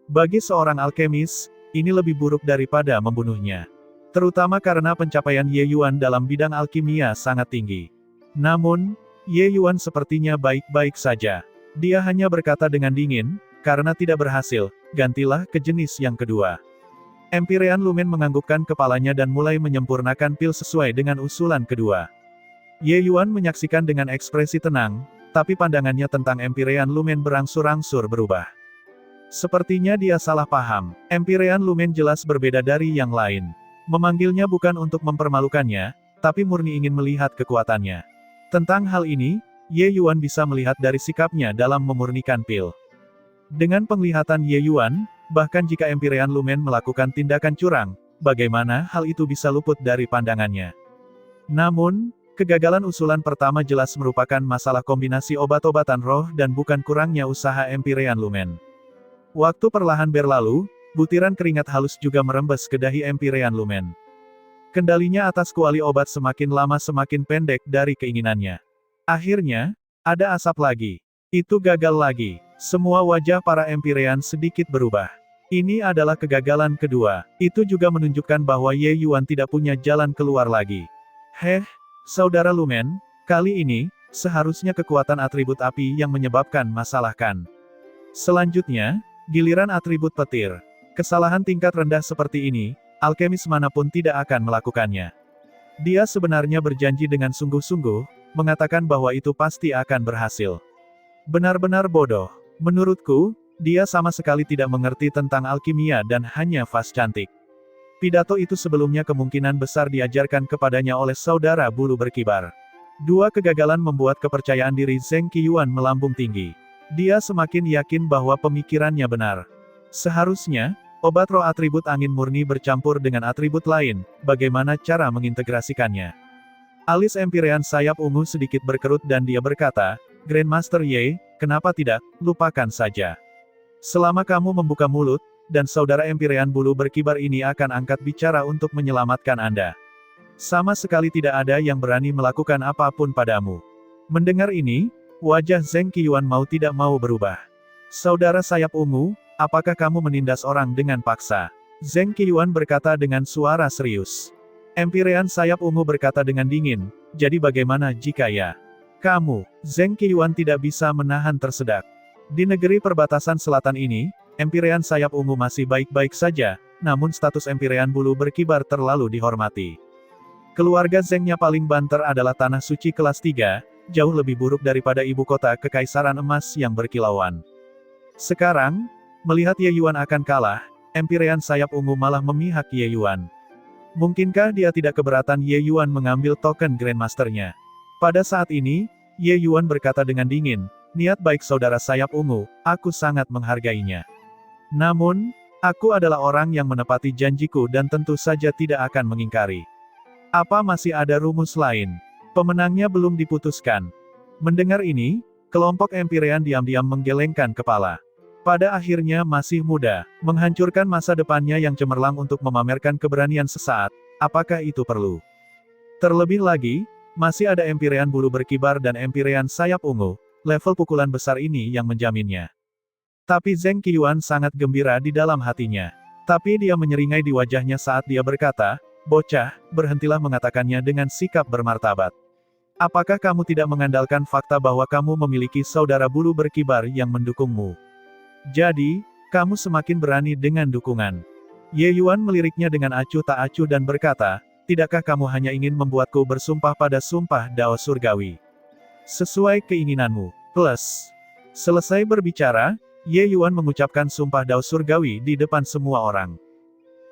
Bagi seorang alkemis, ini lebih buruk daripada membunuhnya. Terutama karena pencapaian Ye Yuan dalam bidang alkimia sangat tinggi. Namun, Ye Yuan sepertinya baik-baik saja. Dia hanya berkata dengan dingin, karena tidak berhasil, gantilah ke jenis yang kedua. Empyrean Lumen menganggukkan kepalanya dan mulai menyempurnakan pil sesuai dengan usulan kedua. Ye Yuan menyaksikan dengan ekspresi tenang, tapi pandangannya tentang Empyrean Lumen berangsur-angsur berubah. Sepertinya dia salah paham. Empyrean Lumen jelas berbeda dari yang lain. Memanggilnya bukan untuk mempermalukannya, tapi murni ingin melihat kekuatannya. Tentang hal ini, Ye Yuan bisa melihat dari sikapnya dalam memurnikan pil. Dengan penglihatan Ye Yuan, bahkan jika Empyrean Lumen melakukan tindakan curang, bagaimana hal itu bisa luput dari pandangannya. Namun, kegagalan usulan pertama jelas merupakan masalah kombinasi obat-obatan roh dan bukan kurangnya usaha Empyrean Lumen. Waktu perlahan berlalu, butiran keringat halus juga merembes ke dahi Empyrean Lumen. Kendalinya atas kuali obat semakin lama semakin pendek dari keinginannya. Akhirnya, ada asap lagi. Itu gagal lagi. Semua wajah para Empyrean sedikit berubah. Ini adalah kegagalan kedua. Itu juga menunjukkan bahwa Ye Yuan tidak punya jalan keluar lagi. Saudara Lumen, kali ini, seharusnya kekuatan atribut api yang menyebabkan masalah kan. Selanjutnya, giliran atribut petir. Kesalahan tingkat rendah seperti ini, alkemis manapun tidak akan melakukannya. Dia sebenarnya berjanji dengan sungguh-sungguh, mengatakan bahwa itu pasti akan berhasil. Benar-benar bodoh. Menurutku, dia sama sekali tidak mengerti tentang alkimia dan hanya vas cantik. Pidato itu sebelumnya kemungkinan besar diajarkan kepadanya oleh saudara bulu berkibar. Dua kegagalan membuat kepercayaan diri Zheng Qiuan melambung tinggi. Dia semakin yakin bahwa pemikirannya benar. Seharusnya, obat roh atribut angin murni bercampur dengan atribut lain, bagaimana cara mengintegrasikannya? Alis Empyrean sayap ungu sedikit berkerut dan dia berkata, Grandmaster Ye, kenapa tidak, lupakan saja. Selama kamu membuka mulut, dan saudara Empyrean bulu berkibar ini akan angkat bicara untuk menyelamatkan Anda. Sama sekali tidak ada yang berani melakukan apapun padamu. Mendengar ini, wajah Zheng Qiuan mau tidak mau berubah. Saudara sayap ungu, apakah kamu menindas orang dengan paksa? Zheng Qiuan berkata dengan suara serius. Empyrean sayap ungu berkata dengan dingin, jadi bagaimana jika ya? Kamu, Zheng Qiuan tidak bisa menahan tersedak. Di negeri perbatasan selatan ini, Empyrean sayap ungu masih baik-baik saja, namun status Empyrean bulu berkibar terlalu dihormati. Keluarga Zheng-nya paling banter adalah tanah suci kelas 3, jauh lebih buruk daripada ibu kota kekaisaran emas yang berkilauan. Sekarang, melihat Ye Yuan akan kalah, Empyrean sayap ungu malah memihak Ye Yuan. Mungkinkah dia tidak keberatan Ye Yuan mengambil token Grandmaster-nya? Pada saat ini, Ye Yuan berkata dengan dingin, niat baik saudara sayap ungu, aku sangat menghargainya. Namun, aku adalah orang yang menepati janjiku dan tentu saja tidak akan mengingkari. Apa masih ada rumus lain? Pemenangnya belum diputuskan. Mendengar ini, kelompok Empyrean diam-diam menggelengkan kepala. Pada akhirnya masih muda, menghancurkan masa depannya yang cemerlang untuk memamerkan keberanian sesaat, apakah itu perlu? Terlebih lagi, masih ada Empyrean bulu berkibar dan Empyrean sayap ungu, level pukulan besar ini yang menjaminnya. Tapi Zheng Qiuan sangat gembira di dalam hatinya. Tapi dia menyeringai di wajahnya saat dia berkata, bocah, berhentilah mengatakannya dengan sikap bermartabat. Apakah kamu tidak mengandalkan fakta bahwa kamu memiliki saudara bulu berkibar yang mendukungmu? Jadi, kamu semakin berani dengan dukungan. Ye Yuan meliriknya dengan acuh tak acuh dan berkata, tidakkah kamu hanya ingin membuatku bersumpah pada sumpah Dao Surgawi? Sesuai keinginanmu. Plus. Selesai berbicara, Ye Yuan mengucapkan sumpah Dao surgawi di depan semua orang.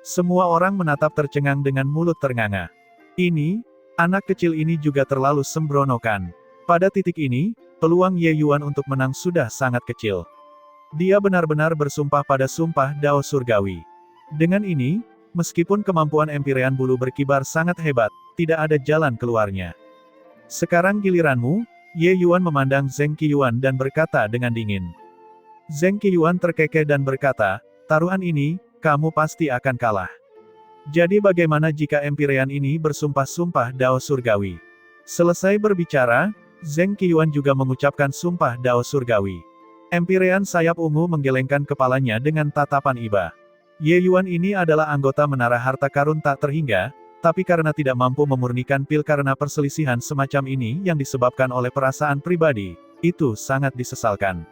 Semua orang menatap tercengang dengan mulut ternganga. Ini, anak kecil ini juga terlalu sembrono kan. Pada titik ini, peluang Ye Yuan untuk menang sudah sangat kecil. Dia benar-benar bersumpah pada sumpah Dao surgawi. Dengan ini, meskipun kemampuan Empyrean bulu berkibar sangat hebat, tidak ada jalan keluarnya. Sekarang giliranmu, Ye Yuan memandang Zheng Qiyuan dan berkata dengan dingin. Zheng Qiyuan terkekeh dan berkata, taruhan ini, kamu pasti akan kalah. Jadi bagaimana jika Empyrean ini bersumpah-sumpah Dao surgawi? Selesai berbicara, Zheng Qiyuan juga mengucapkan sumpah Dao surgawi. Empyrean sayap ungu menggelengkan kepalanya dengan tatapan iba. Ye Yuan ini adalah anggota menara harta karun tak terhingga, tapi karena tidak mampu memurnikan pil karena perselisihan semacam ini yang disebabkan oleh perasaan pribadi, itu sangat disesalkan.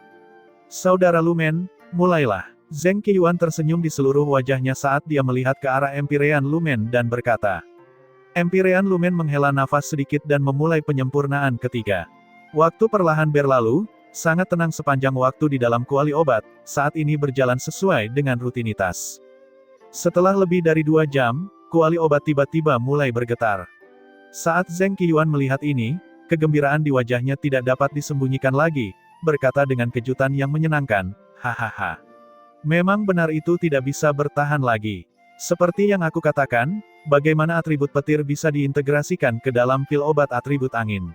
Saudara Lumen, mulailah. Zheng Qiyuan tersenyum di seluruh wajahnya saat dia melihat ke arah Empyrean Lumen dan berkata. Empyrean Lumen menghela nafas sedikit dan memulai penyempurnaan ketiga. Waktu perlahan berlalu, sangat tenang sepanjang waktu di dalam kuali obat, saat ini berjalan sesuai dengan rutinitas. Setelah lebih dari 2 jam, kuali obat tiba-tiba mulai bergetar. Saat Zheng Qiyuan melihat ini, kegembiraan di wajahnya tidak dapat disembunyikan lagi, berkata dengan kejutan yang menyenangkan, hahaha. Memang benar itu tidak bisa bertahan lagi. Seperti yang aku katakan, bagaimana atribut petir bisa diintegrasikan ke dalam pil obat atribut angin.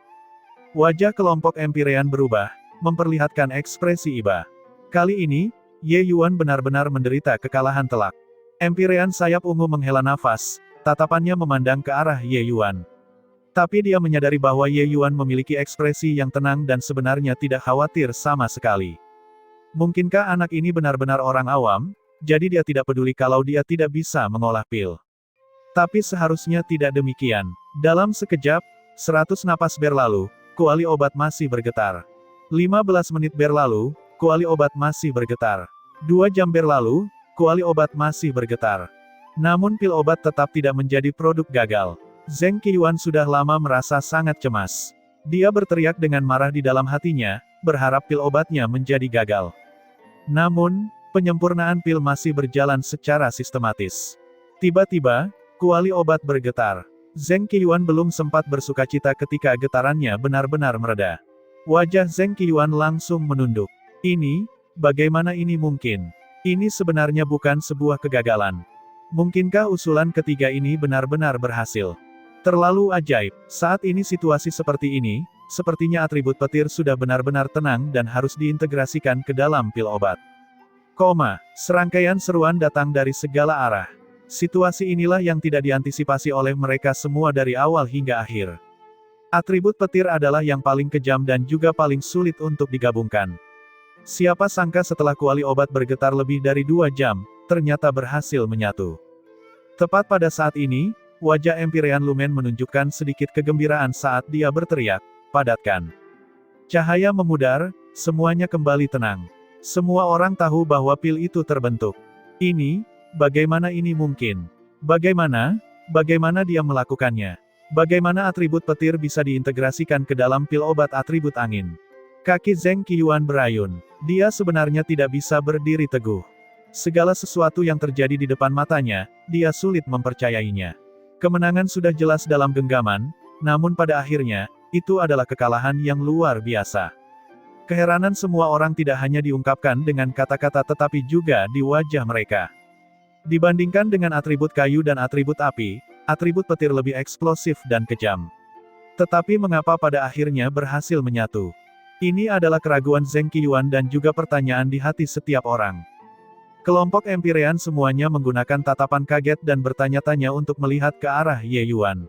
Wajah kelompok Empyrean berubah, memperlihatkan ekspresi iba. Kali ini, Ye Yuan benar-benar menderita kekalahan telak. Empyrean sayap ungu menghela nafas, tatapannya memandang ke arah Ye Yuan. Tapi dia menyadari bahwa Ye Yuan memiliki ekspresi yang tenang dan sebenarnya tidak khawatir sama sekali. Mungkinkah anak ini benar-benar orang awam, jadi dia tidak peduli kalau dia tidak bisa mengolah pil. Tapi seharusnya tidak demikian. Dalam sekejap, 100 napas berlalu, kuali obat masih bergetar. 15 menit berlalu, kuali obat masih bergetar. 2 jam berlalu, kuali obat masih bergetar. Namun pil obat tetap tidak menjadi produk gagal. Zheng Qiyuan sudah lama merasa sangat cemas. Dia berteriak dengan marah di dalam hatinya, berharap pil obatnya menjadi gagal. Namun, penyempurnaan pil masih berjalan secara sistematis. Tiba-tiba, kuali obat bergetar. Zheng Qiyuan belum sempat bersukacita ketika getarannya benar-benar mereda. Wajah Zheng Qiyuan langsung menunduk. Ini, bagaimana ini mungkin? Ini sebenarnya bukan sebuah kegagalan. Mungkinkah usulan ketiga ini benar-benar berhasil? Terlalu ajaib. Saat ini situasi seperti ini, sepertinya atribut petir sudah benar-benar tenang dan harus diintegrasikan ke dalam pil obat. Serangkaian seruan datang dari segala arah. Situasi inilah yang tidak diantisipasi oleh mereka semua dari awal hingga akhir. Atribut petir adalah yang paling kejam dan juga paling sulit untuk digabungkan. Siapa sangka setelah kuali obat bergetar lebih dari 2 jam, ternyata berhasil menyatu. Tepat pada saat ini, wajah Empyrean Lumen menunjukkan sedikit kegembiraan saat dia berteriak, padatkan. Cahaya memudar, semuanya kembali tenang. Semua orang tahu bahwa pil itu terbentuk. Ini, bagaimana ini mungkin? Bagaimana dia melakukannya? Bagaimana atribut petir bisa diintegrasikan ke dalam pil obat atribut angin? Kaki Zheng Qiyuan berayun. Dia sebenarnya tidak bisa berdiri teguh. Segala sesuatu yang terjadi di depan matanya, dia sulit mempercayainya. Kemenangan sudah jelas dalam genggaman, namun pada akhirnya, itu adalah kekalahan yang luar biasa. Keheranan semua orang tidak hanya diungkapkan dengan kata-kata tetapi juga di wajah mereka. Dibandingkan dengan atribut kayu dan atribut api, atribut petir lebih eksplosif dan kejam. Tetapi mengapa pada akhirnya berhasil menyatu? Ini adalah keraguan Zheng Qiyuan dan juga pertanyaan di hati setiap orang. Kelompok Empyrean semuanya menggunakan tatapan kaget dan bertanya-tanya untuk melihat ke arah Ye Yuan.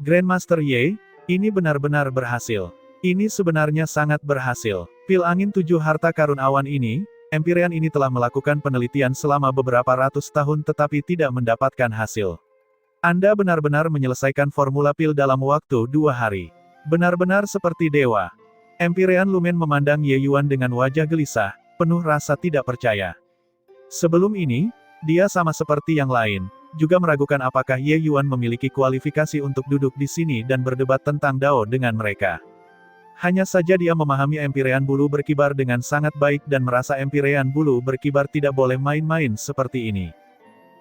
Grandmaster Ye, ini benar-benar berhasil. Ini sebenarnya sangat berhasil. Pil angin 7 harta karun awan ini, Empyrean ini telah melakukan penelitian selama beberapa ratus tahun tetapi tidak mendapatkan hasil. Anda benar-benar menyelesaikan formula pil dalam waktu 2 hari. Benar-benar seperti dewa. Empyrean Lumen memandang Ye Yuan dengan wajah gelisah, penuh rasa tidak percaya. Sebelum ini, dia sama seperti yang lain, juga meragukan apakah Ye Yuan memiliki kualifikasi untuk duduk di sini dan berdebat tentang Dao dengan mereka. Hanya saja dia memahami Empyrean bulu berkibar dengan sangat baik dan merasa Empyrean bulu berkibar tidak boleh main-main seperti ini.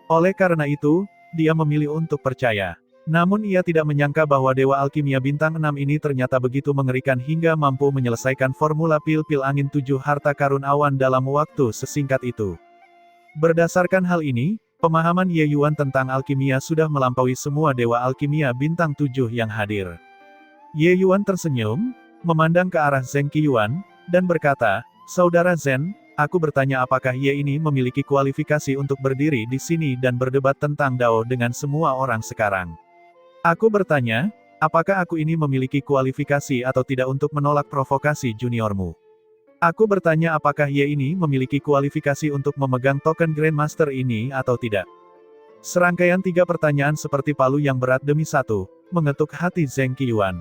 Oleh karena itu, dia memilih untuk percaya. Namun ia tidak menyangka bahwa Dewa Alkimia Bintang 6 ini ternyata begitu mengerikan hingga mampu menyelesaikan formula pil-pil angin 7 harta karun awan dalam waktu sesingkat itu. Berdasarkan hal ini, pemahaman Ye Yuan tentang alkimia sudah melampaui semua Dewa Alkimia Bintang 7 yang hadir. Ye Yuan tersenyum, memandang ke arah Zheng Qiyuan, dan berkata, "Saudara Zhen, aku bertanya apakah Ye ini memiliki kualifikasi untuk berdiri di sini dan berdebat tentang Dao dengan semua orang sekarang. Aku bertanya, apakah aku ini memiliki kualifikasi atau tidak untuk menolak provokasi juniormu? Aku bertanya apakah Ye ini memiliki kualifikasi untuk memegang token Grandmaster ini atau tidak?" Serangkaian 3 pertanyaan seperti palu yang berat demi satu, mengetuk hati Zheng Qiyuan.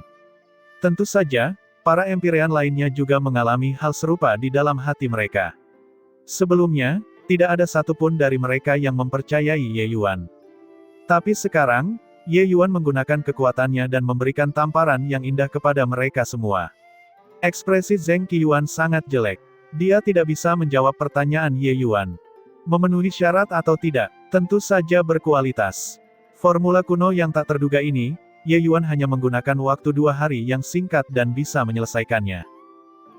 Tentu saja, para Empyrean lainnya juga mengalami hal serupa di dalam hati mereka. Sebelumnya, tidak ada satupun dari mereka yang mempercayai Ye Yuan. Tapi sekarang, Ye Yuan menggunakan kekuatannya dan memberikan tamparan yang indah kepada mereka semua. Ekspresi Zheng Qiyuan sangat jelek. Dia tidak bisa menjawab pertanyaan Ye Yuan. Memenuhi syarat atau tidak, tentu saja berkualitas. Formula kuno yang tak terduga ini, Ye Yuan hanya menggunakan waktu 2 hari yang singkat dan bisa menyelesaikannya.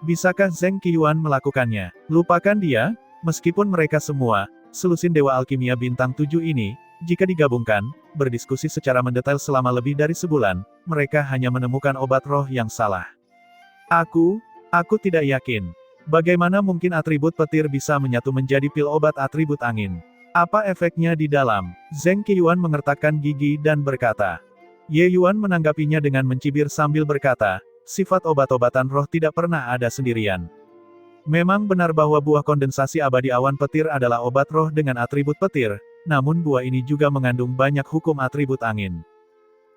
Bisakah Zheng Qiyuan melakukannya? Lupakan dia, meskipun mereka semua, selusin Dewa Alkimia Bintang 7 ini, jika digabungkan, berdiskusi secara mendetail selama lebih dari sebulan, mereka hanya menemukan obat roh yang salah. Aku tidak yakin. Bagaimana mungkin atribut petir bisa menyatu menjadi pil obat atribut angin? Apa efeknya di dalam? Zheng Qiyuan mengertakkan gigi dan berkata. Ye Yuan menanggapinya dengan mencibir sambil berkata, sifat obat-obatan roh tidak pernah ada sendirian. Memang benar bahwa buah kondensasi abadi awan petir adalah obat roh dengan atribut petir, namun buah ini juga mengandung banyak hukum atribut angin.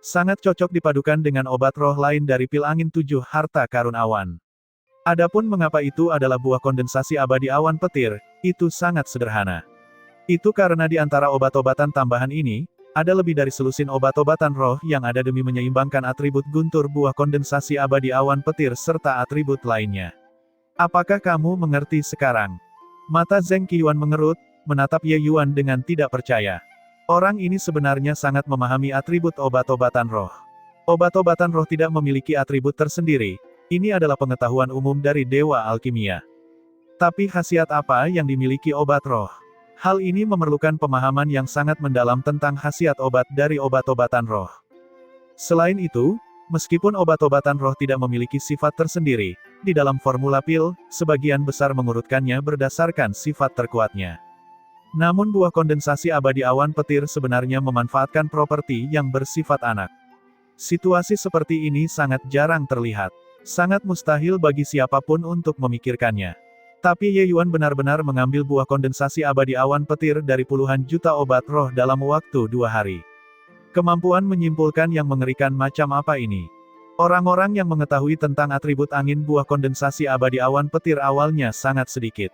Sangat cocok dipadukan dengan obat roh lain dari pil angin 7 harta karun awan. Adapun mengapa itu adalah buah kondensasi abadi awan petir, itu sangat sederhana. Itu karena di antara obat-obatan tambahan ini, ada lebih dari selusin obat-obatan roh yang ada demi menyeimbangkan atribut guntur buah kondensasi abadi awan petir serta atribut lainnya. Apakah kamu mengerti sekarang? Mata Zheng Qiyuan mengerut, menatap Ye Yuan dengan tidak percaya. Orang ini sebenarnya sangat memahami atribut obat-obatan roh. Obat-obatan roh tidak memiliki atribut tersendiri, ini adalah pengetahuan umum dari Dewa Alkimia. Tapi khasiat apa yang dimiliki obat roh? Hal ini memerlukan pemahaman yang sangat mendalam tentang khasiat obat dari obat-obatan roh. Selain itu, meskipun obat-obatan roh tidak memiliki sifat tersendiri, di dalam formula pil, sebagian besar mengurutkannya berdasarkan sifat terkuatnya. Namun buah kondensasi abadi awan petir sebenarnya memanfaatkan properti yang bersifat anak. Situasi seperti ini sangat jarang terlihat. Sangat mustahil bagi siapapun untuk memikirkannya. Tapi Ye Yuan benar-benar mengambil buah kondensasi abadi awan petir dari puluhan juta obat roh dalam waktu 2 hari. Kemampuan menyimpulkan yang mengerikan macam apa ini? Orang-orang yang mengetahui tentang atribut angin buah kondensasi abadi awan petir awalnya sangat sedikit.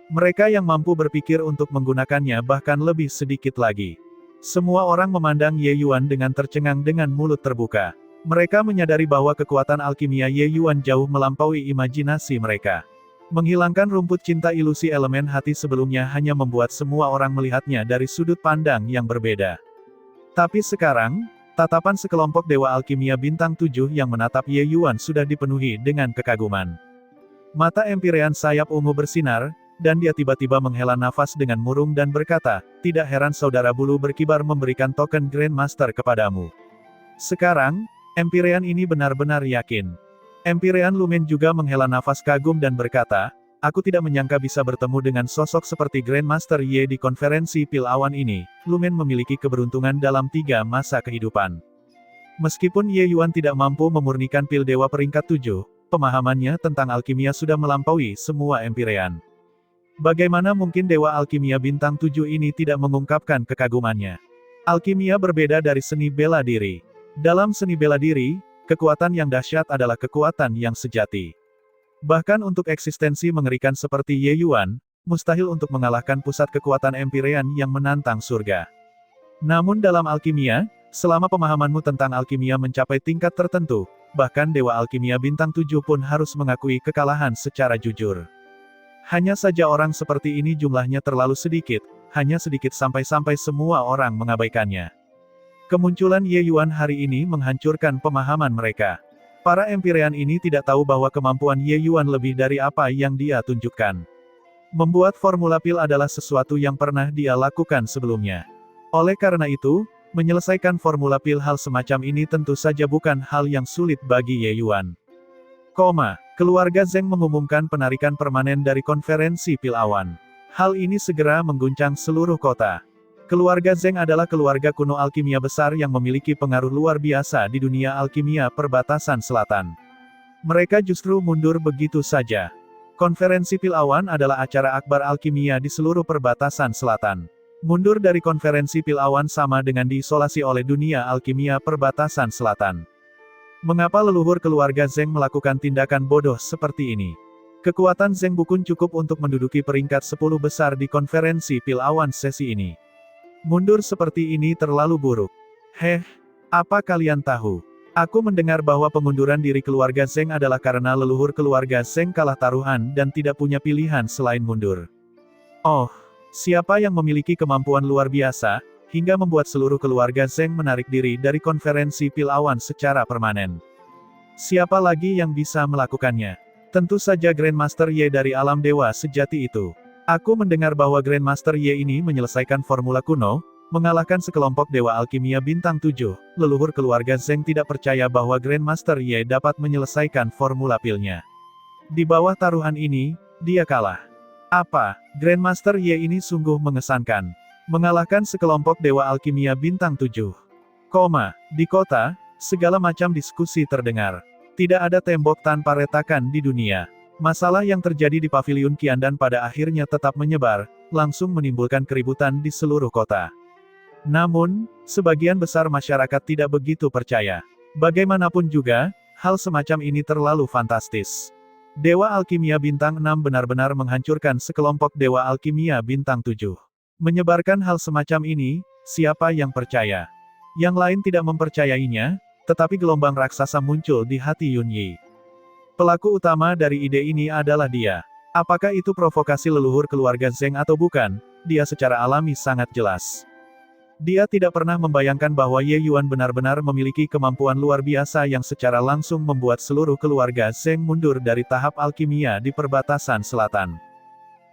Mereka yang mampu berpikir untuk menggunakannya bahkan lebih sedikit lagi. Semua orang memandang Ye Yuan dengan tercengang dengan mulut terbuka. Mereka menyadari bahwa kekuatan alkimia Ye Yuan jauh melampaui imajinasi mereka. Menghilangkan rumput cinta ilusi elemen hati sebelumnya hanya membuat semua orang melihatnya dari sudut pandang yang berbeda. Tapi sekarang, tatapan sekelompok Dewa Alkimia Bintang 7 yang menatap Ye Yuan sudah dipenuhi dengan kekaguman. Mata Empyrean sayap ungu bersinar, dan dia tiba-tiba menghela nafas dengan murung dan berkata, tidak heran saudara bulu berkibar memberikan token Grandmaster kepadamu. Sekarang, Empyrean ini benar-benar yakin. Empyrean Lumen juga menghela nafas kagum dan berkata, aku tidak menyangka bisa bertemu dengan sosok seperti Grandmaster Ye di konferensi pil awan ini. Lumen memiliki keberuntungan dalam 3 masa kehidupan. Meskipun Ye Yuan tidak mampu memurnikan pil dewa peringkat 7, pemahamannya tentang alkimia sudah melampaui semua Empyrean. Bagaimana mungkin Dewa Alkimia Bintang 7 ini tidak mengungkapkan kekagumannya? Alkimia berbeda dari seni bela diri. Dalam seni bela diri, kekuatan yang dahsyat adalah kekuatan yang sejati. Bahkan untuk eksistensi mengerikan seperti Ye Yuan, mustahil untuk mengalahkan pusat kekuatan Empyrean yang menantang surga. Namun dalam alkimia, selama pemahamanmu tentang alkimia mencapai tingkat tertentu, bahkan Dewa Alkimia Bintang 7 pun harus mengakui kekalahan secara jujur. Hanya saja orang seperti ini jumlahnya terlalu sedikit, hanya sedikit sampai-sampai semua orang mengabaikannya. Kemunculan Ye Yuan hari ini menghancurkan pemahaman mereka. Para Empyrean ini tidak tahu bahwa kemampuan Ye Yuan lebih dari apa yang dia tunjukkan. Membuat formula pil adalah sesuatu yang pernah dia lakukan sebelumnya. Oleh karena itu, menyelesaikan formula pil hal semacam ini tentu saja bukan hal yang sulit bagi Ye Yuan. Keluarga Zheng mengumumkan penarikan permanen dari konferensi pil awan. Hal ini segera mengguncang seluruh kota. Keluarga Zheng adalah keluarga kuno alkimia besar yang memiliki pengaruh luar biasa di dunia alkimia perbatasan selatan. Mereka justru mundur begitu saja. Konferensi pil awan adalah acara akbar alkimia di seluruh perbatasan selatan. Mundur dari konferensi pil awan sama dengan diisolasi oleh dunia alkimia perbatasan selatan. Mengapa leluhur keluarga Zheng melakukan tindakan bodoh seperti ini? Kekuatan Zheng Bukun cukup untuk menduduki peringkat 10 besar di konferensi pil awan sesi ini. Mundur seperti ini terlalu buruk. Apa kalian tahu? Aku mendengar bahwa pengunduran diri keluarga Zheng adalah karena leluhur keluarga Zheng kalah taruhan dan tidak punya pilihan selain mundur. Oh, siapa yang memiliki kemampuan luar biasa, hingga membuat seluruh keluarga Zheng menarik diri dari konferensi pil awan secara permanen? Siapa lagi yang bisa melakukannya? Tentu saja Grandmaster Ye dari alam dewa sejati itu. Aku mendengar bahwa Grandmaster Ye ini menyelesaikan formula kuno, mengalahkan sekelompok Dewa Alkimia Bintang 7, leluhur keluarga Zheng tidak percaya bahwa Grandmaster Ye dapat menyelesaikan formula pilnya. Di bawah taruhan ini, dia kalah. Apa? Grandmaster Ye ini sungguh mengesankan. Mengalahkan sekelompok Dewa Alkimia Bintang 7. Di kota, segala macam diskusi terdengar. Tidak ada tembok tanpa retakan di dunia. Masalah yang terjadi di Paviliun Qiandan pada akhirnya tetap menyebar, langsung menimbulkan keributan di seluruh kota. Namun, sebagian besar masyarakat tidak begitu percaya. Bagaimanapun juga, hal semacam ini terlalu fantastis. Dewa Alkimia Bintang 6 benar-benar menghancurkan sekelompok Dewa Alkimia Bintang 7. Menyebarkan hal semacam ini, siapa yang percaya? Yang lain tidak mempercayainya, tetapi gelombang raksasa muncul di hati Yun Yi. Pelaku utama dari ide ini adalah dia. Apakah itu provokasi leluhur keluarga Zheng atau bukan, dia secara alami sangat jelas. Dia tidak pernah membayangkan bahwa Ye Yuan benar-benar memiliki kemampuan luar biasa yang secara langsung membuat seluruh keluarga Zheng mundur dari tahap alkimia di perbatasan selatan.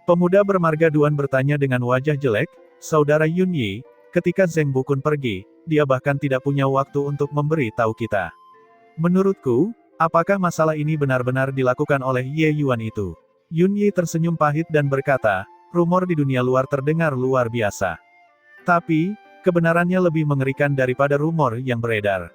Pemuda bermarga Duan bertanya dengan wajah jelek, "Saudara Yun Yi, ketika Zheng Bukun pergi, dia bahkan tidak punya waktu untuk memberi tahu kita. Menurutku, apakah masalah ini benar-benar dilakukan oleh Ye Yuan itu?" Yun Yi tersenyum pahit dan berkata, "Rumor di dunia luar terdengar luar biasa. Tapi, kebenarannya lebih mengerikan daripada rumor yang beredar."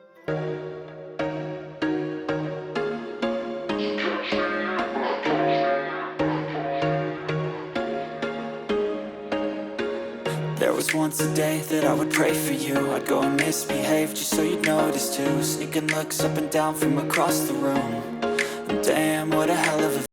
There was once a day that I would pray for you. I'd go and misbehave just so you'd notice too. Sneaking looks up and down from across the room. And damn, what a hell of a